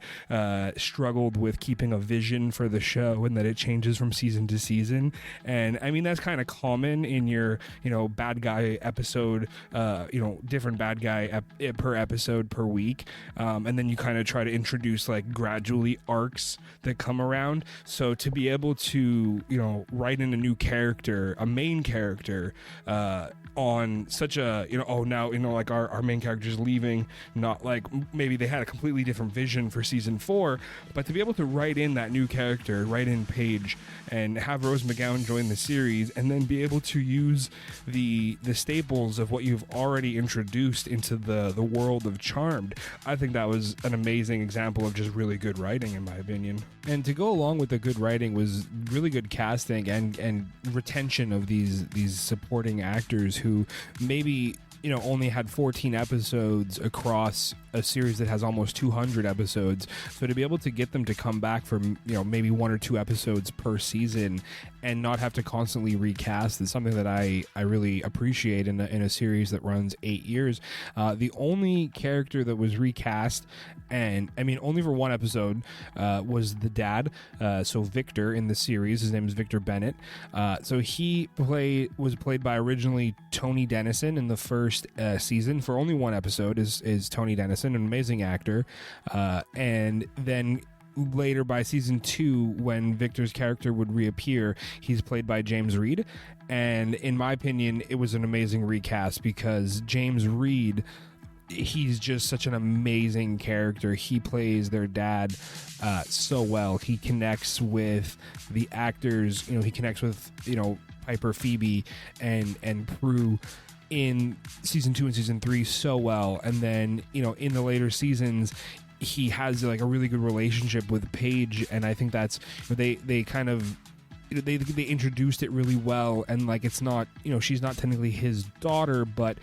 struggled with keeping a vision for the show, and that it changes from season to season. And I mean, that's kind of common in your bad guy episode, different bad guy per episode per week, and then you kind of try to introduce like gradually arcs that come around. So to be able to write in a new character, a main character, on such a like our main character's leaving, not like maybe they had a completely different vision for season 4, but to be able to write in that new character, write in Paige, and have Rose McGowan join the series, and then be able to use the staples of what you've already introduced into the world of Charmed, I think that was an amazing example of just really good writing, in my opinion. And to go along with the good writing was really good casting and retention of these supporting actors who maybe only had 14 episodes across a series that has almost 200 episodes. So to be able to get them to come back for maybe 1 or 2 episodes per season and not have to constantly recast is something that I really appreciate in a series that runs 8 years. The only character that was recast, and I mean only for 1 episode, was the dad. So Victor in the series, his name is Victor Bennett. So he was played by originally Tony Dennison in the first season. For only 1 episode is Tony Dennison, an amazing actor. And then later by season 2, when Victor's character would reappear, he's played by James Reed. And in my opinion, it was an amazing recast because James Reed, he's just such an amazing character. He plays their dad so well. He connects with the actors. He connects with Piper, Phoebe, and Prue in season 2 and season 3 so well. And then in the later seasons, he has like a really good relationship with Paige, and I think that's they kind of they introduced it really well. And like, it's not, she's not technically his daughter, but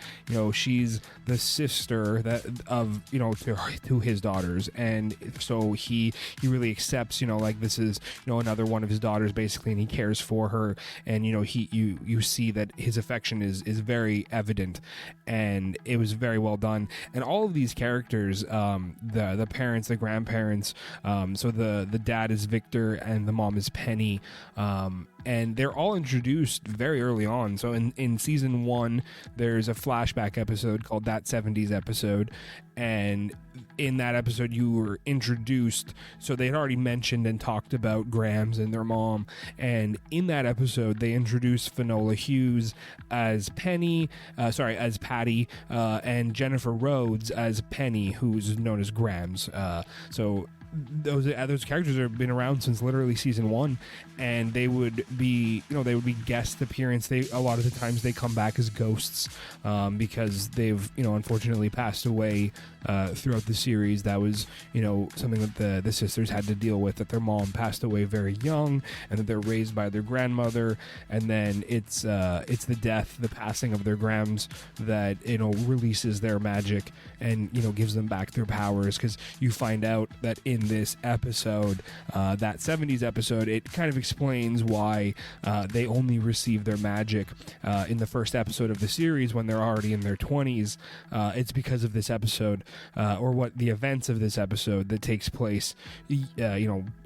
she's the sister that of to his daughters, and so he really accepts like this is another one of his daughters basically, and he cares for her, and you see that his affection is very evident, and it was very well done. And all of these characters, the parents, the grandparents, so the dad is Victor and the mom is Penny, and they're all introduced very early on. So in season 1, there's a flashback episode called That 70s Episode, and in that episode you were introduced, so they had already mentioned and talked about Grams and their mom, and in that episode they introduced Finola Hughes as as Patty, and Jennifer Rhodes as Penny, who's known as Grams. So those characters have been around since literally season 1, and they would be guest appearance. A lot of the times they come back as ghosts, because they've unfortunately passed away throughout the series. That was something that the sisters had to deal with, that their mom passed away very young, and that they're raised by their grandmother, and then it's the passing of their Grams that releases their magic and gives them back their powers, because you find out that in this episode, that 70s episode, it kind of explains why they only receive their magic in the first episode of the series when they're already in their 20s. It's because of this episode, or what the events of this episode that takes place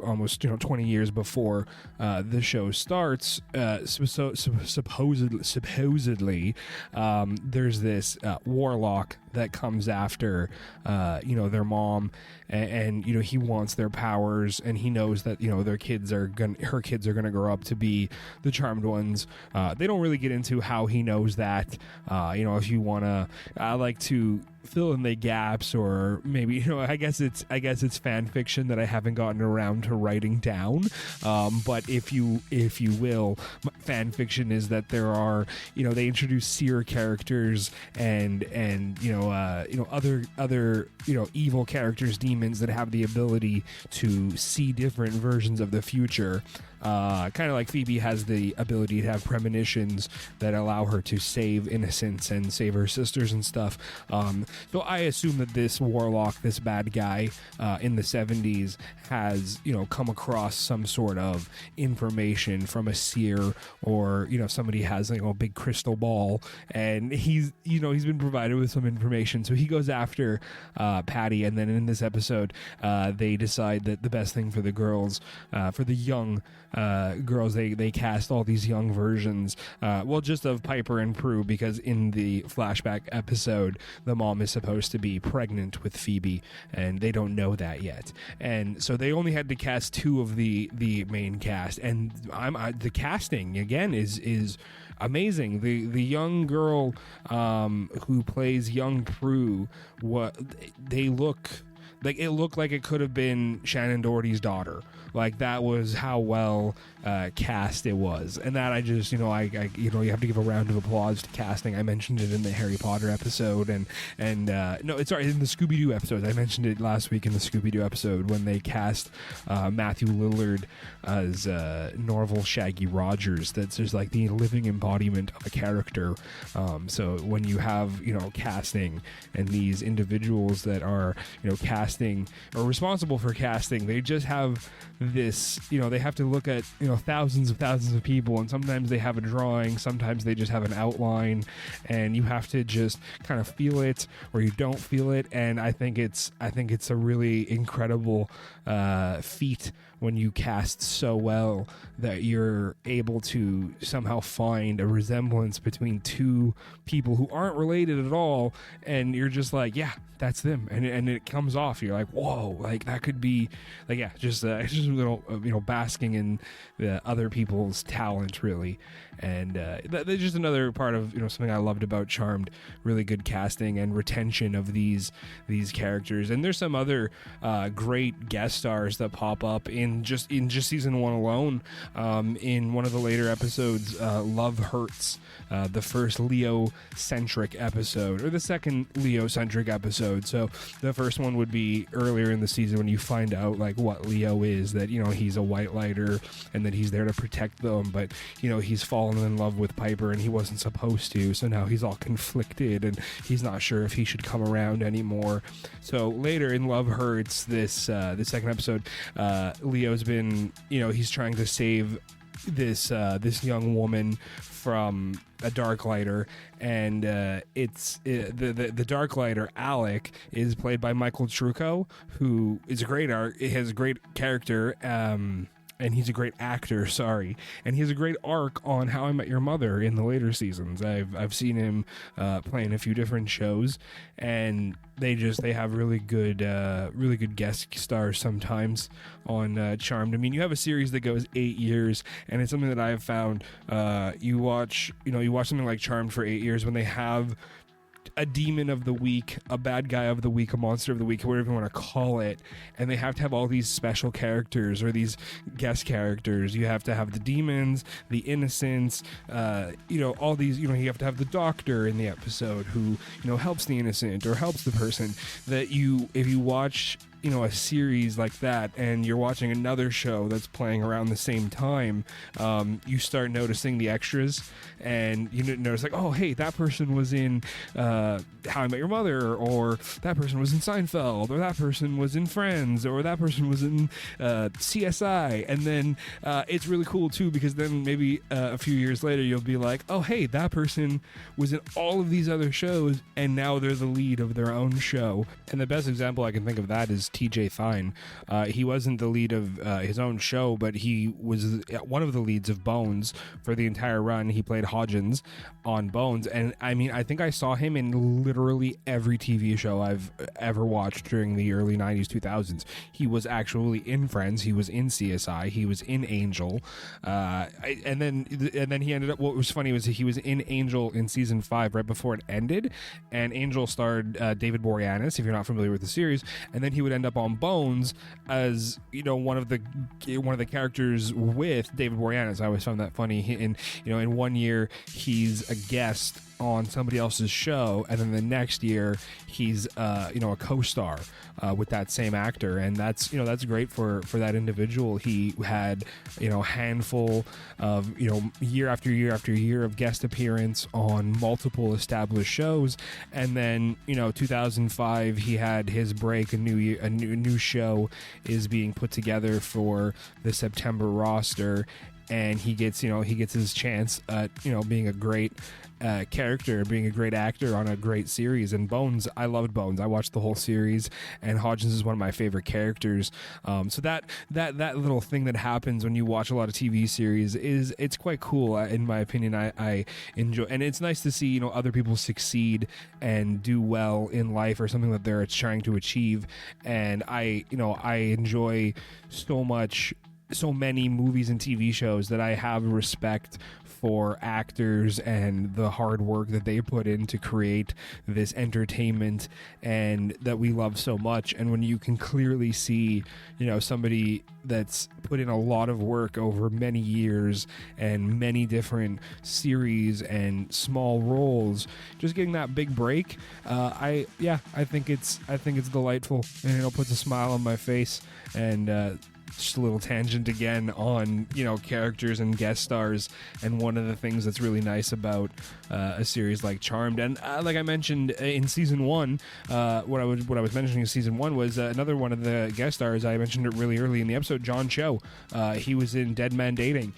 almost 20 years before the show starts. Supposedly there's this warlock that comes after their mom, and he wants their powers, and he knows that her kids are gonna grow up to be the charmed ones. They don't really get into how he knows that. If you wanna, I like to fill in the gaps, or maybe I guess it's fan fiction that I haven't gotten around to writing down, but if you will, fan fiction is that there are they introduce seer characters and other evil characters, demons that have the ability to see different versions of the future. Kind of like Phoebe has the ability to have premonitions that allow her to save innocents and save her sisters and stuff. So I assume that this warlock, this bad guy in the 70s, has come across some sort of information from a seer, or somebody has a big crystal ball, and he's been provided with some information. So he goes after Patty, and then in this episode they decide that the best thing for the girls, for the young girls, they cast all these young versions, just of Piper and Prue, because in the flashback episode the mom is supposed to be pregnant with Phoebe, and they don't know that yet, and so they only had to cast 2 of the main cast, and the casting again is amazing. The young girl who plays young Prue, they look like it looked like it could have been Shannon Doherty's daughter. Like, that was how well cast it was, and that I just you have to give a round of applause to casting. I mentioned it in the Harry Potter episode, and no, it's sorry, in the Scooby-Doo episode. I mentioned it last week in the Scooby-Doo episode when they cast Matthew Lillard as Norval Shaggy Rogers. That's just like the living embodiment of a character. So when you have casting, and these individuals that are casting or responsible for casting, they just have this, they have to look at thousands of people, and sometimes they have a drawing, sometimes they just have an outline, and you have to just kind of feel it or you don't feel it. And I think it's a really incredible feat when you cast so well that you're able to somehow find a resemblance between two people who aren't related at all, and you're just like, yeah, that's them, and it comes off. You're like, whoa, like that could be, like, yeah, just a little, basking in the other people's talent, really. And that's just another part of something I loved about Charmed. Really good casting and retention of these characters. And there's some other great guest stars that pop up in just season 1 alone. In one of the later episodes, Love Hurts, the first Leo-centric episode, or the second Leo-centric episode. So the first one would be earlier in the season when you find out like what Leo is, that he's a white lighter and that he's there to protect them, but he's fallen in love with Piper and he wasn't supposed to, so now he's all conflicted and he's not sure if he should come around anymore. So later in Love Hurts, this second episode, Leo's been he's trying to save this young woman from a dark lighter, and the dark lighter Alec is played by Michael Trucco, who is has a great character, and he's a great actor, and he has a great arc on How I Met Your Mother in the later seasons. I've seen him playing a few different shows, and they have really good guest stars sometimes on Charmed. I mean, you have a series that goes 8 years, and it's something that I have found. You watch something like Charmed for 8 years when they have a demon of the week, a bad guy of the week, a monster of the week, whatever you want to call it, and they have to have all these special characters or these guest characters. You have to have the demons, the innocents, all these, you have to have the doctor in the episode who, helps the innocent or helps the person. That if you watch a series like that and you're watching another show that's playing around the same time, you start noticing the extras, and you notice like, oh, hey, that person was in How I Met Your Mother, or that person was in Seinfeld, or that person was in Friends, or that person was in CSI. And then it's really cool too, because then maybe a few years later you'll be like, oh, hey, that person was in all of these other shows and now they're the lead of their own show. And the best example I can think of that is TJ Thine. He wasn't the lead of his own show, but he was one of the leads of Bones for the entire run. He played Hodgins on Bones, and I mean, I think I saw him in literally every TV show I've ever watched during the early 90s, 2000s. He was actually in Friends, he was in CSI, he was in Angel, and then he ended up, what was funny was he was in Angel in season 5 right before it ended, and Angel starred David Boreanaz, if you're not familiar with the series, and then he would end up on Bones as one of the characters with David Boreanaz. I always found that funny. In 1 year he's a guest on somebody else's show, and then the next year he's a co-star with that same actor, and that's great for that individual. He had handful of year after year after year of guest appearance on multiple established shows, and then 2005 he had his break. A new show is being put together for the September roster, and he gets his chance at being a great character, being a great actor on a great series. And Bones, I loved Bones. I watched the whole series, and Hodgins is one of my favorite characters. So that little thing that happens when you watch a lot of TV series it's quite cool, in my opinion. I enjoy, and it's nice to see other people succeed and do well in life, or something that they're trying to achieve. And I enjoy so many movies and TV shows that I have respect for actors and the hard work that they put in to create this entertainment, and that we love so much. And when you can clearly see somebody that's put in a lot of work over many years and many different series and small roles, just getting that big break, I think it's delightful, and it puts a smile on my face. And just a little tangent again on characters and guest stars, and one of the things that's really nice about a series like Charmed, and like I mentioned in season 1, what I was mentioning in season 1 was another one of the guest stars. I mentioned it really early in the episode, John Cho. He was in Dead Man Dating.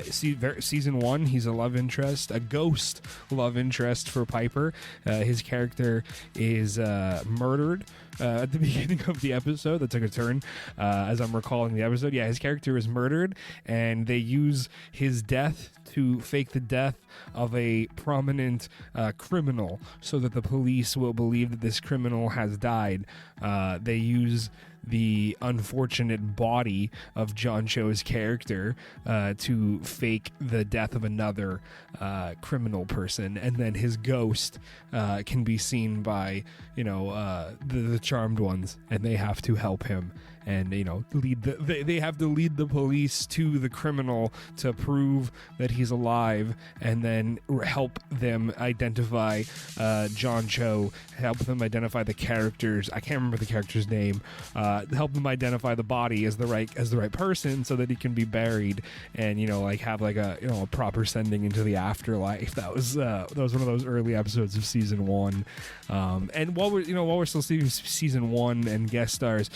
Season 1, he's a love interest, a ghost love interest for Piper. His character is murdered at the beginning of the episode. That took a turn, as I'm recalling recalling the episode, his character is murdered, and they use his death to fake the death of a prominent criminal so that the police will believe that this criminal has died. They use the unfortunate body of John Cho's character to fake the death of another criminal person, and then his ghost can be seen by the charmed ones, and they have to help him and they have to lead the police to the criminal to prove that he's alive, and then help them identify John Cho, help them identify the characters. I can't remember the character's name. Help them identify the body as the right person, so that he can be buried and have a proper sending into the afterlife. That was one of those early episodes of season 1. And while we're still seeing season 1 and guest stars,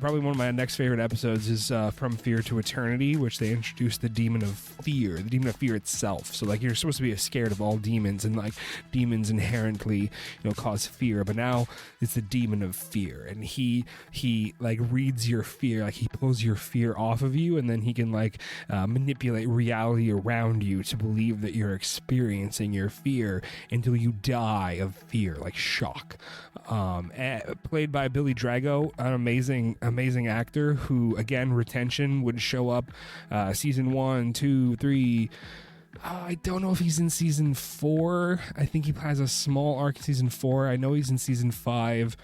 probably one of my next favorite episodes is From Fear to Eternity, which they introduced the demon of fear itself. So you're supposed to be scared of all demons, and demons inherently cause fear, but now it's the demon of fear, and he reads your fear, he pulls your fear off of you, and then he can manipulate reality around you to believe that you're experiencing your fear until you die of fear, shock. Played by Billy Drago, an amazing actor who, again, retention would show up season 1, 2, 3. I don't know if he's in season 4. I think he has a small arc in season 4. I know he's in season 5.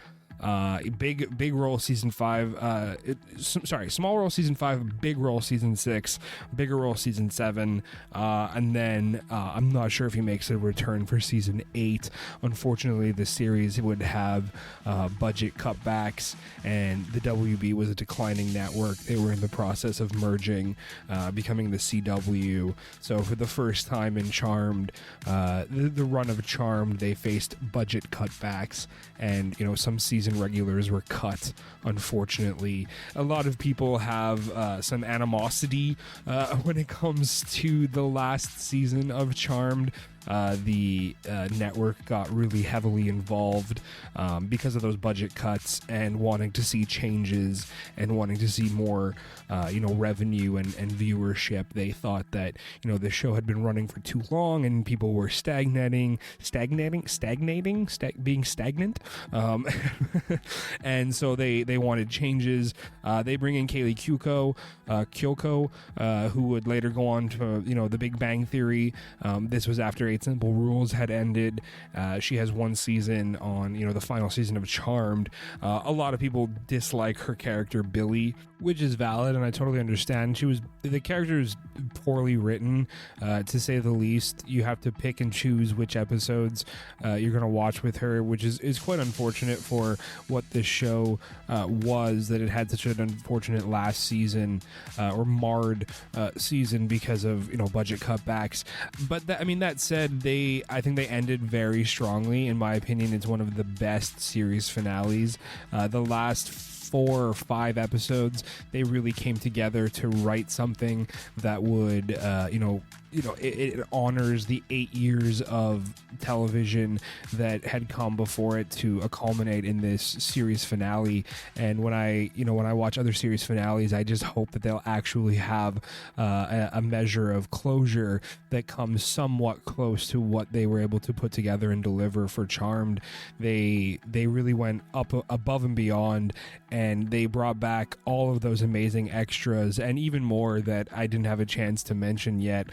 Big role season 5. Small role season 5, big role season 6, bigger role season 7, and then I'm not sure if he makes a return for season 8. Unfortunately, the series would have budget cutbacks, and the WB was a declining network. They were in the process of merging, becoming the CW. So for the first time in Charmed, the run of Charmed, they faced budget cutbacks, and some season regulars were cut, unfortunately. A lot of people have some animosity when it comes to the last season of Charmed. The network got really heavily involved because of those budget cuts, and wanting to see changes and wanting to see more revenue and viewership. They thought that the show had been running for too long and people were stagnating, being stagnant, and so they wanted changes. They bring in Kaylee Kyoko, who would later go on to The Big Bang Theory. This was after 8 Simple Rules had ended. She has one season on the final season of Charmed. A lot of people dislike her character Billy, which is valid, and I totally understand. The character is poorly written, to say the least. You have to pick and choose which episodes you're going to watch with her, which is quite unfortunate for what this show was, that it had such an unfortunate last season, or marred season because of budget cutbacks. But that said, I think they ended very strongly. In my opinion, it's one of the best series finales. The last 4 or 5 episodes, they really came together to write something that would it honors the 8 years of television that had come before it to culminate in this series finale. And when I watch other series finales, I just hope that they'll actually have a measure of closure that comes somewhat close to what they were able to put together and deliver for Charmed. They really went up above and beyond, and they brought back all of those amazing extras and even more that I didn't have a chance to mention yet.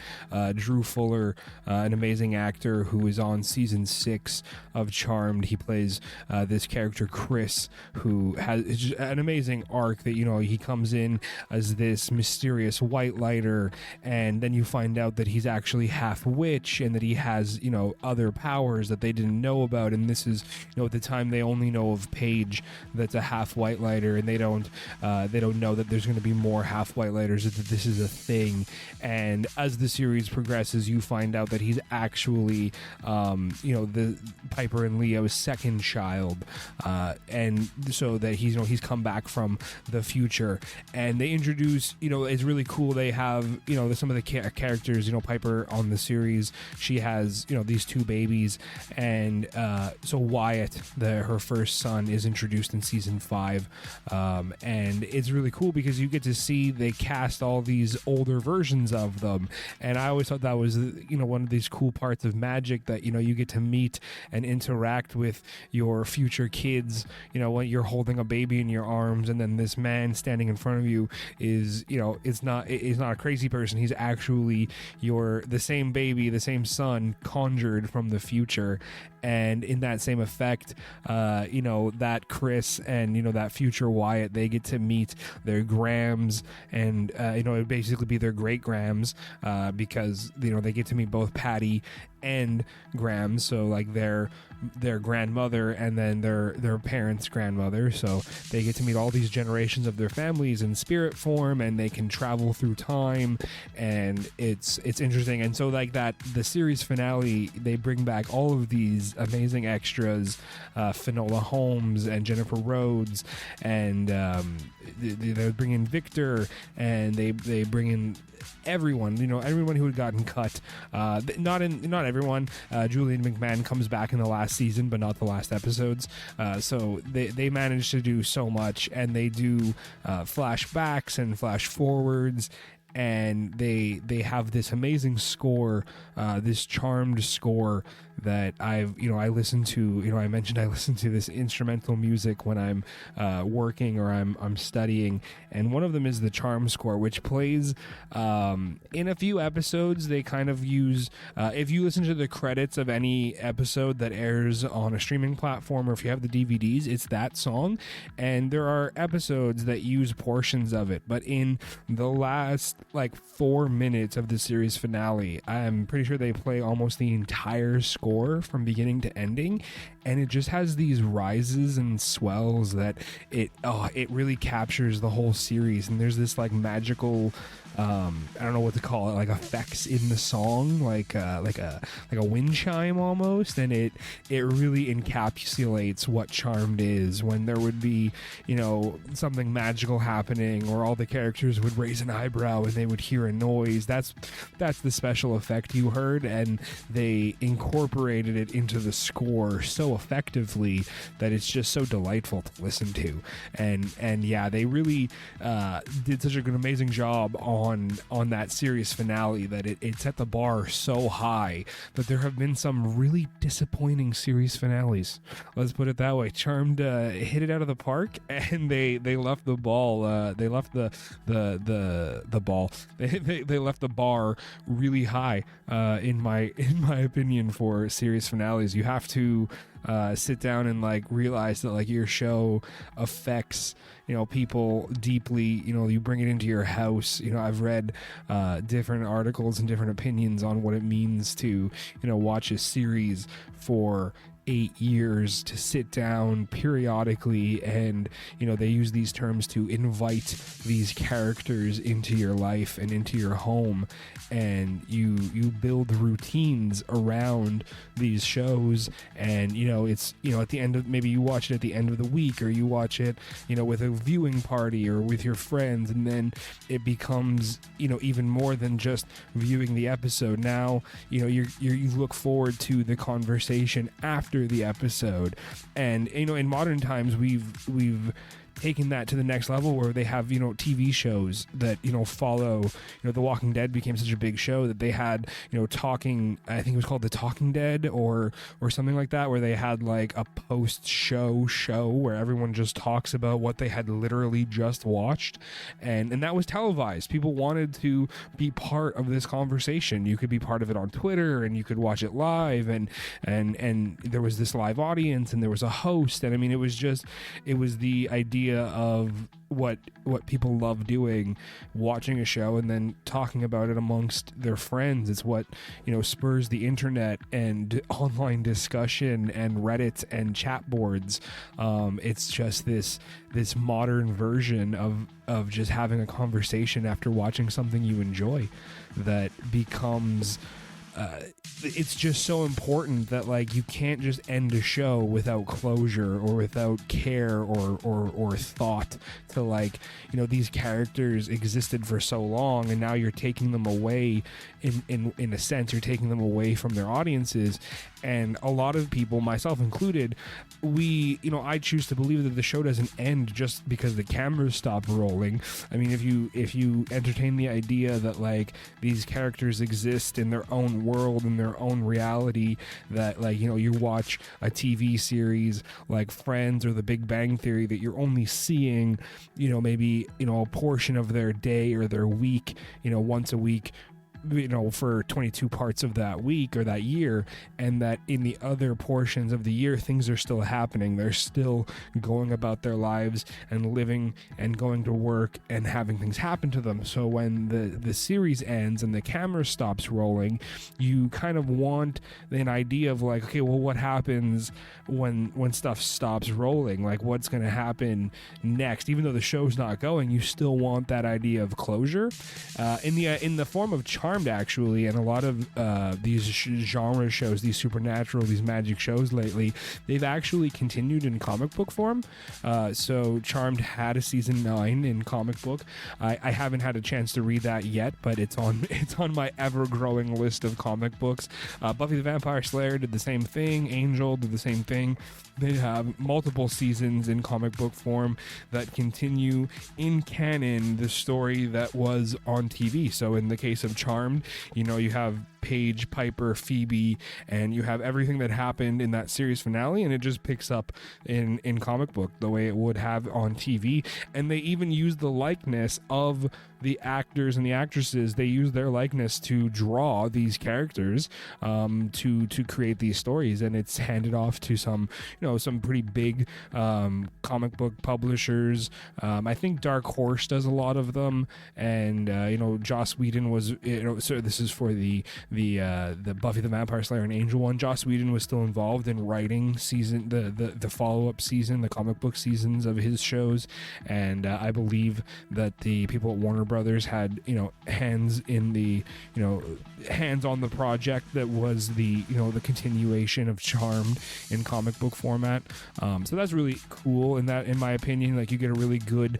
Drew Fuller, an amazing actor who is on season 6 of Charmed. He plays this character Chris, who has an amazing arc that he comes in as this mysterious white lighter, and then you find out that he's actually half witch and that he has other powers that they didn't know about. And this is at the time they only know of Paige, that's a half white lighter, and they don't know that there's going to be more half white lighters, that this is a thing. And as the series progresses, you find out that he's actually the Piper and Leo's second child, and so that he's come back from the future. And they introduce, it's really cool. They have some of the characters, Piper on the series, she has these 2 babies, and so Wyatt, her first son, is introduced in season 5. And it's really cool because you get to see they cast all these older versions of them, and I always thought that was one of these cool parts of Magic, that you get to meet and interact with your future kids, when you're holding a baby in your arms, and then this man standing in front of you is it's not a crazy person. He's actually the same baby, the same son conjured from the future. And in that same effect, that Chris and that future Wyatt, they get to meet their Grams, and it would basically be their great Grams, because they get to meet both Patty and Grams, so like their grandmother and then their parents' grandmother. So they get to meet all these generations of their families in spirit form, and they can travel through time, and it's interesting. And so like that, the series finale, they bring back all of these amazing extras, Finola Holmes and Jennifer Rhodes, and they bring in Victor, and they bring in everyone who had gotten cut. Not everyone. Julian McMahon comes back in the last season, but not the last episodes. So they managed to do so much, and they do flashbacks and flash forwards, and they have this amazing score, this Charmed score that I listen to. I mentioned I listen to this instrumental music when I'm working or I'm studying, and one of them is the Charmed score, which plays in a few episodes. They kind of use, if you listen to the credits of any episode that airs on a streaming platform, or if you have the DVDs, it's that song, and there are episodes that use portions of it. But in the last 4 minutes of the series finale, I'm pretty sure they play almost the entire score from beginning to ending, and it just has these rises and swells that it really captures the whole series. And there's this magical, I don't know what to call it, effects in the song, like a wind chime almost, and it really encapsulates what Charmed is. When there would be something magical happening, or all the characters would raise an eyebrow and they would hear a noise, that's the special effect you heard, and they incorporated it into the score so effectively that it's just so delightful to listen to. And yeah, they really did such an amazing job on that series finale that it set the bar so high that there have been some really disappointing series finales. Let's put it that way. Charmed hit it out of the park, and they left the ball. They left the ball. They left the bar really high. In my opinion, for series finales, you have to sit down and realize that your show affects people deeply. You bring it into your house. I've read different articles and different opinions on what it means to watch a series for 8 years, to sit down periodically, and they use these terms to invite these characters into your life and into your home, and you build routines around these shows. And it's at the end of, maybe you watch it at the end of the week, or you watch it with a viewing party or with your friends, and then it becomes even more than just viewing the episode. Now you look forward to the conversation after the episode. And in modern times, we've taken that to the next level, where they have TV shows that follow. The Walking Dead became such a big show that they had talking, I think it was called The Talking Dead or something like that, where they had a post-show where everyone just talks about what they had literally just watched, and that was televised. People wanted to be part of this conversation. You could be part of it on Twitter, and you could watch it live, and there was this live audience, and there was a host, and it was the idea of what people love doing, watching a show and then talking about it amongst their friends. It's what spurs the internet and online discussion and Reddit and chat boards. It's just this modern version of just having a conversation after watching something you enjoy that becomes it's just so important that like you can't just end a show without closure or without care or thought to like, you know, these characters existed for so long and now you're taking them away in a sense, you're taking them away from their audiences. And a lot of people, myself included, I choose to believe that the show doesn't end just because the cameras stop rolling. I mean, if you entertain the idea that like these characters exist in their own world, in their own reality, that like, you know, you watch a TV series like Friends or The Big Bang Theory, that you're only seeing, you know, maybe, you know, a portion of their day or their week, you know, once a week, you know, for 22 parts of that week or that year, and that in the other portions of the year things are still happening. They're still going about their lives and living and going to work and having things happen to them. So when the series ends and the camera stops rolling, you kind of want an idea of like, okay, well, what happens when stuff stops rolling? Like, what's going to happen next? Even though the show's not going, you still want that idea of closure. In the form of Charmed, actually, and a lot of these genre shows, these supernatural, these magic shows lately, they've actually continued in comic book form. So Charmed had a season 9 in comic book. I haven't had a chance to read that yet, but it's on my ever-growing list of comic books. Buffy the Vampire Slayer did the same thing. Angel did the same thing. They have multiple seasons in comic book form that continue in canon the story that was on TV. So in the case of Charmed, you know, you have Paige, Piper, Phoebe, and you have everything that happened in that series finale, and it just picks up in comic book the way it would have on TV. And they even use the likeness of the actors and the actresses. They use their likeness to draw these characters to create these stories, and it's handed off to some pretty big comic book publishers. I think Dark Horse does a lot of them, and Joss Whedon was, so this is for the Buffy the Vampire Slayer and Angel one. Joss Whedon was still involved in writing the follow-up season, the comic book seasons of his shows, and I believe that the people at Warner Brothers had hands on the project that was the continuation of Charmed in comic book format. So that's really cool. In my opinion, like, you get a really good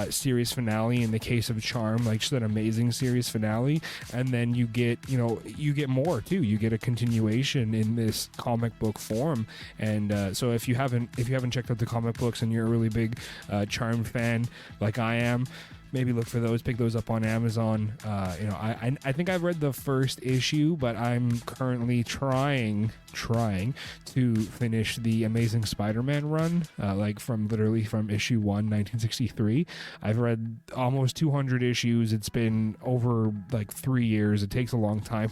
series finale in the case of Charm, like just an amazing series finale, and then you get more too. You get a continuation in this comic book form, and so if you haven't checked out the comic books and you're a really big Charmed fan like I am, maybe look for those, pick those up on Amazon. I think I've read the first issue, but I'm currently trying to finish the Amazing Spider-Man run, from issue 1, 1963. I've read almost 200 issues. It's been over 3 years. It takes a long time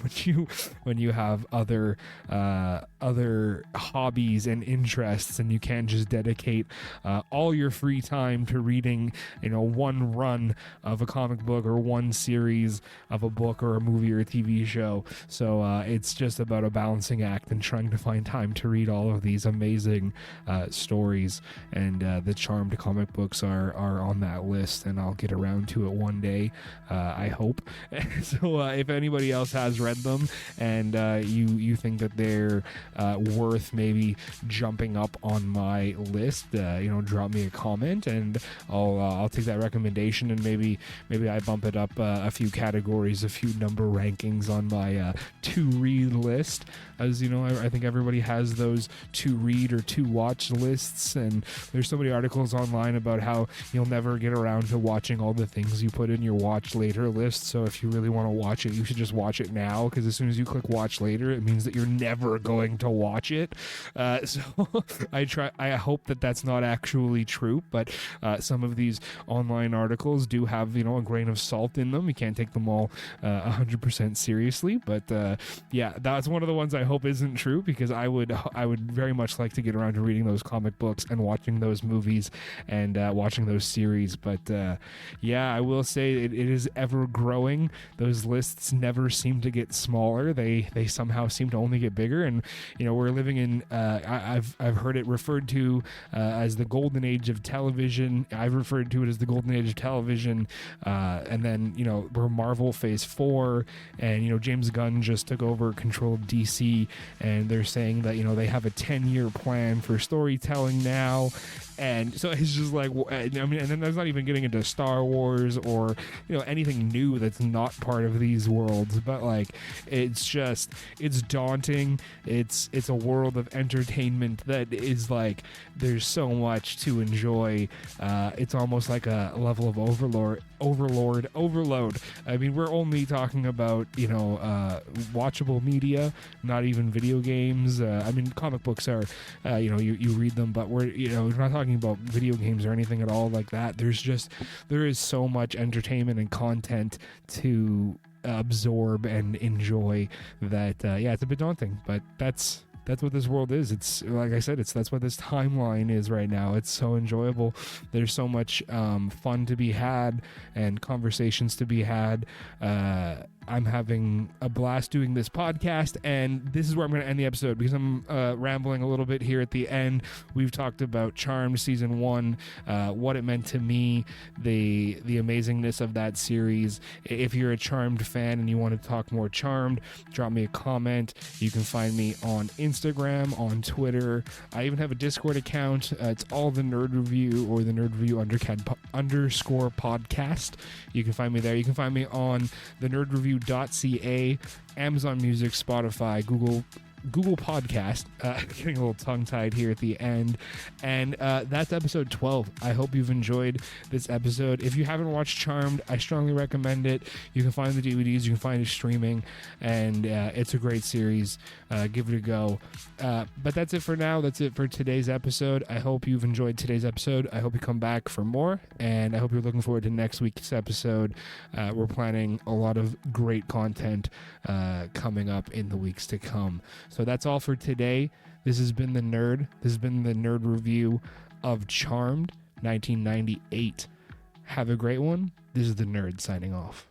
when you have other hobbies and interests, and you can't just dedicate all your free time to reading one run of a comic book or one series of a book or a movie or a TV show. So it's just about a balancing act and trying to find time to read all of these amazing stories, and the Charmed comic books are on that list, and I'll get around to it one day, I hope. So if anybody else has read them and you think that they're worth maybe jumping up on my list, drop me a comment, and I'll take that recommendation, and maybe I bump it up a few categories, a few number rankings on my to read list. As you know, I think everybody has those to read or to watch lists, and there's so many articles online about how you'll never get around to watching all the things you put in your watch later list. So if you really want to watch it, you should just watch it now, because as soon as you click watch later, it means that you're never going to watch it. So I hope that that's not actually true, but some of these online articles do have a grain of salt in them. You can't take them all 100% seriously, but yeah, that's one of the ones I hope isn't true, because I would very much like to get around to reading those comic books and watching those movies and watching those series. But yeah, I will say it is ever growing. Those lists never seem to get smaller. They somehow seem to only get bigger, and we're living in I've heard it referred to as the golden age of television. I've referred to it as the golden age of television television, and then we're Marvel Phase 4, and James Gunn just took over control of DC, and they're saying that they have a 10-year plan for storytelling now. And so it's just like, and then that's not even getting into Star Wars or anything new that's not part of these worlds. But like, it's daunting. It's a world of entertainment that is like, there's so much to enjoy. It's almost like a level of overload. I mean, we're only talking about watchable media, not even video games. I mean, comic books are you read them, but we're not talking about video games or anything at all like that. There is so much entertainment and content to absorb and enjoy that it's a bit daunting, but that's what this world is. It's like I said, that's what this timeline is right now. It's so enjoyable. There's so much fun to be had and conversations to be had. I'm having a blast doing this podcast, and this is where I'm going to end the episode because I'm rambling a little bit here at the end. We've talked about Charmed Season 1, what it meant to me, the amazingness of that series. If you're a Charmed fan and you want to talk more Charmed, drop me a comment. You can find me on Instagram, on Twitter. I even have a Discord account. It's all The Nerd Review or The Nerd Review _ podcast. You can find me there. You can find me on The Nerd Review .ca, Amazon Music, Spotify, Google Podcast. Getting a little tongue-tied here at the end. And that's episode 12. I hope you've enjoyed this episode. If you haven't watched Charmed, I strongly recommend it. You can find the DVDs, you can find it streaming, and it's a great series. Give it a go. But that's it for now. That's it for today's episode. I hope you've enjoyed today's episode. I hope you come back for more, and I hope you're looking forward to next week's episode. We're planning a lot of great content coming up in the weeks to come. So that's all for today. This has been The Nerd. This has been the Nerd Review of Charmed 1998. Have a great one. This is The Nerd signing off.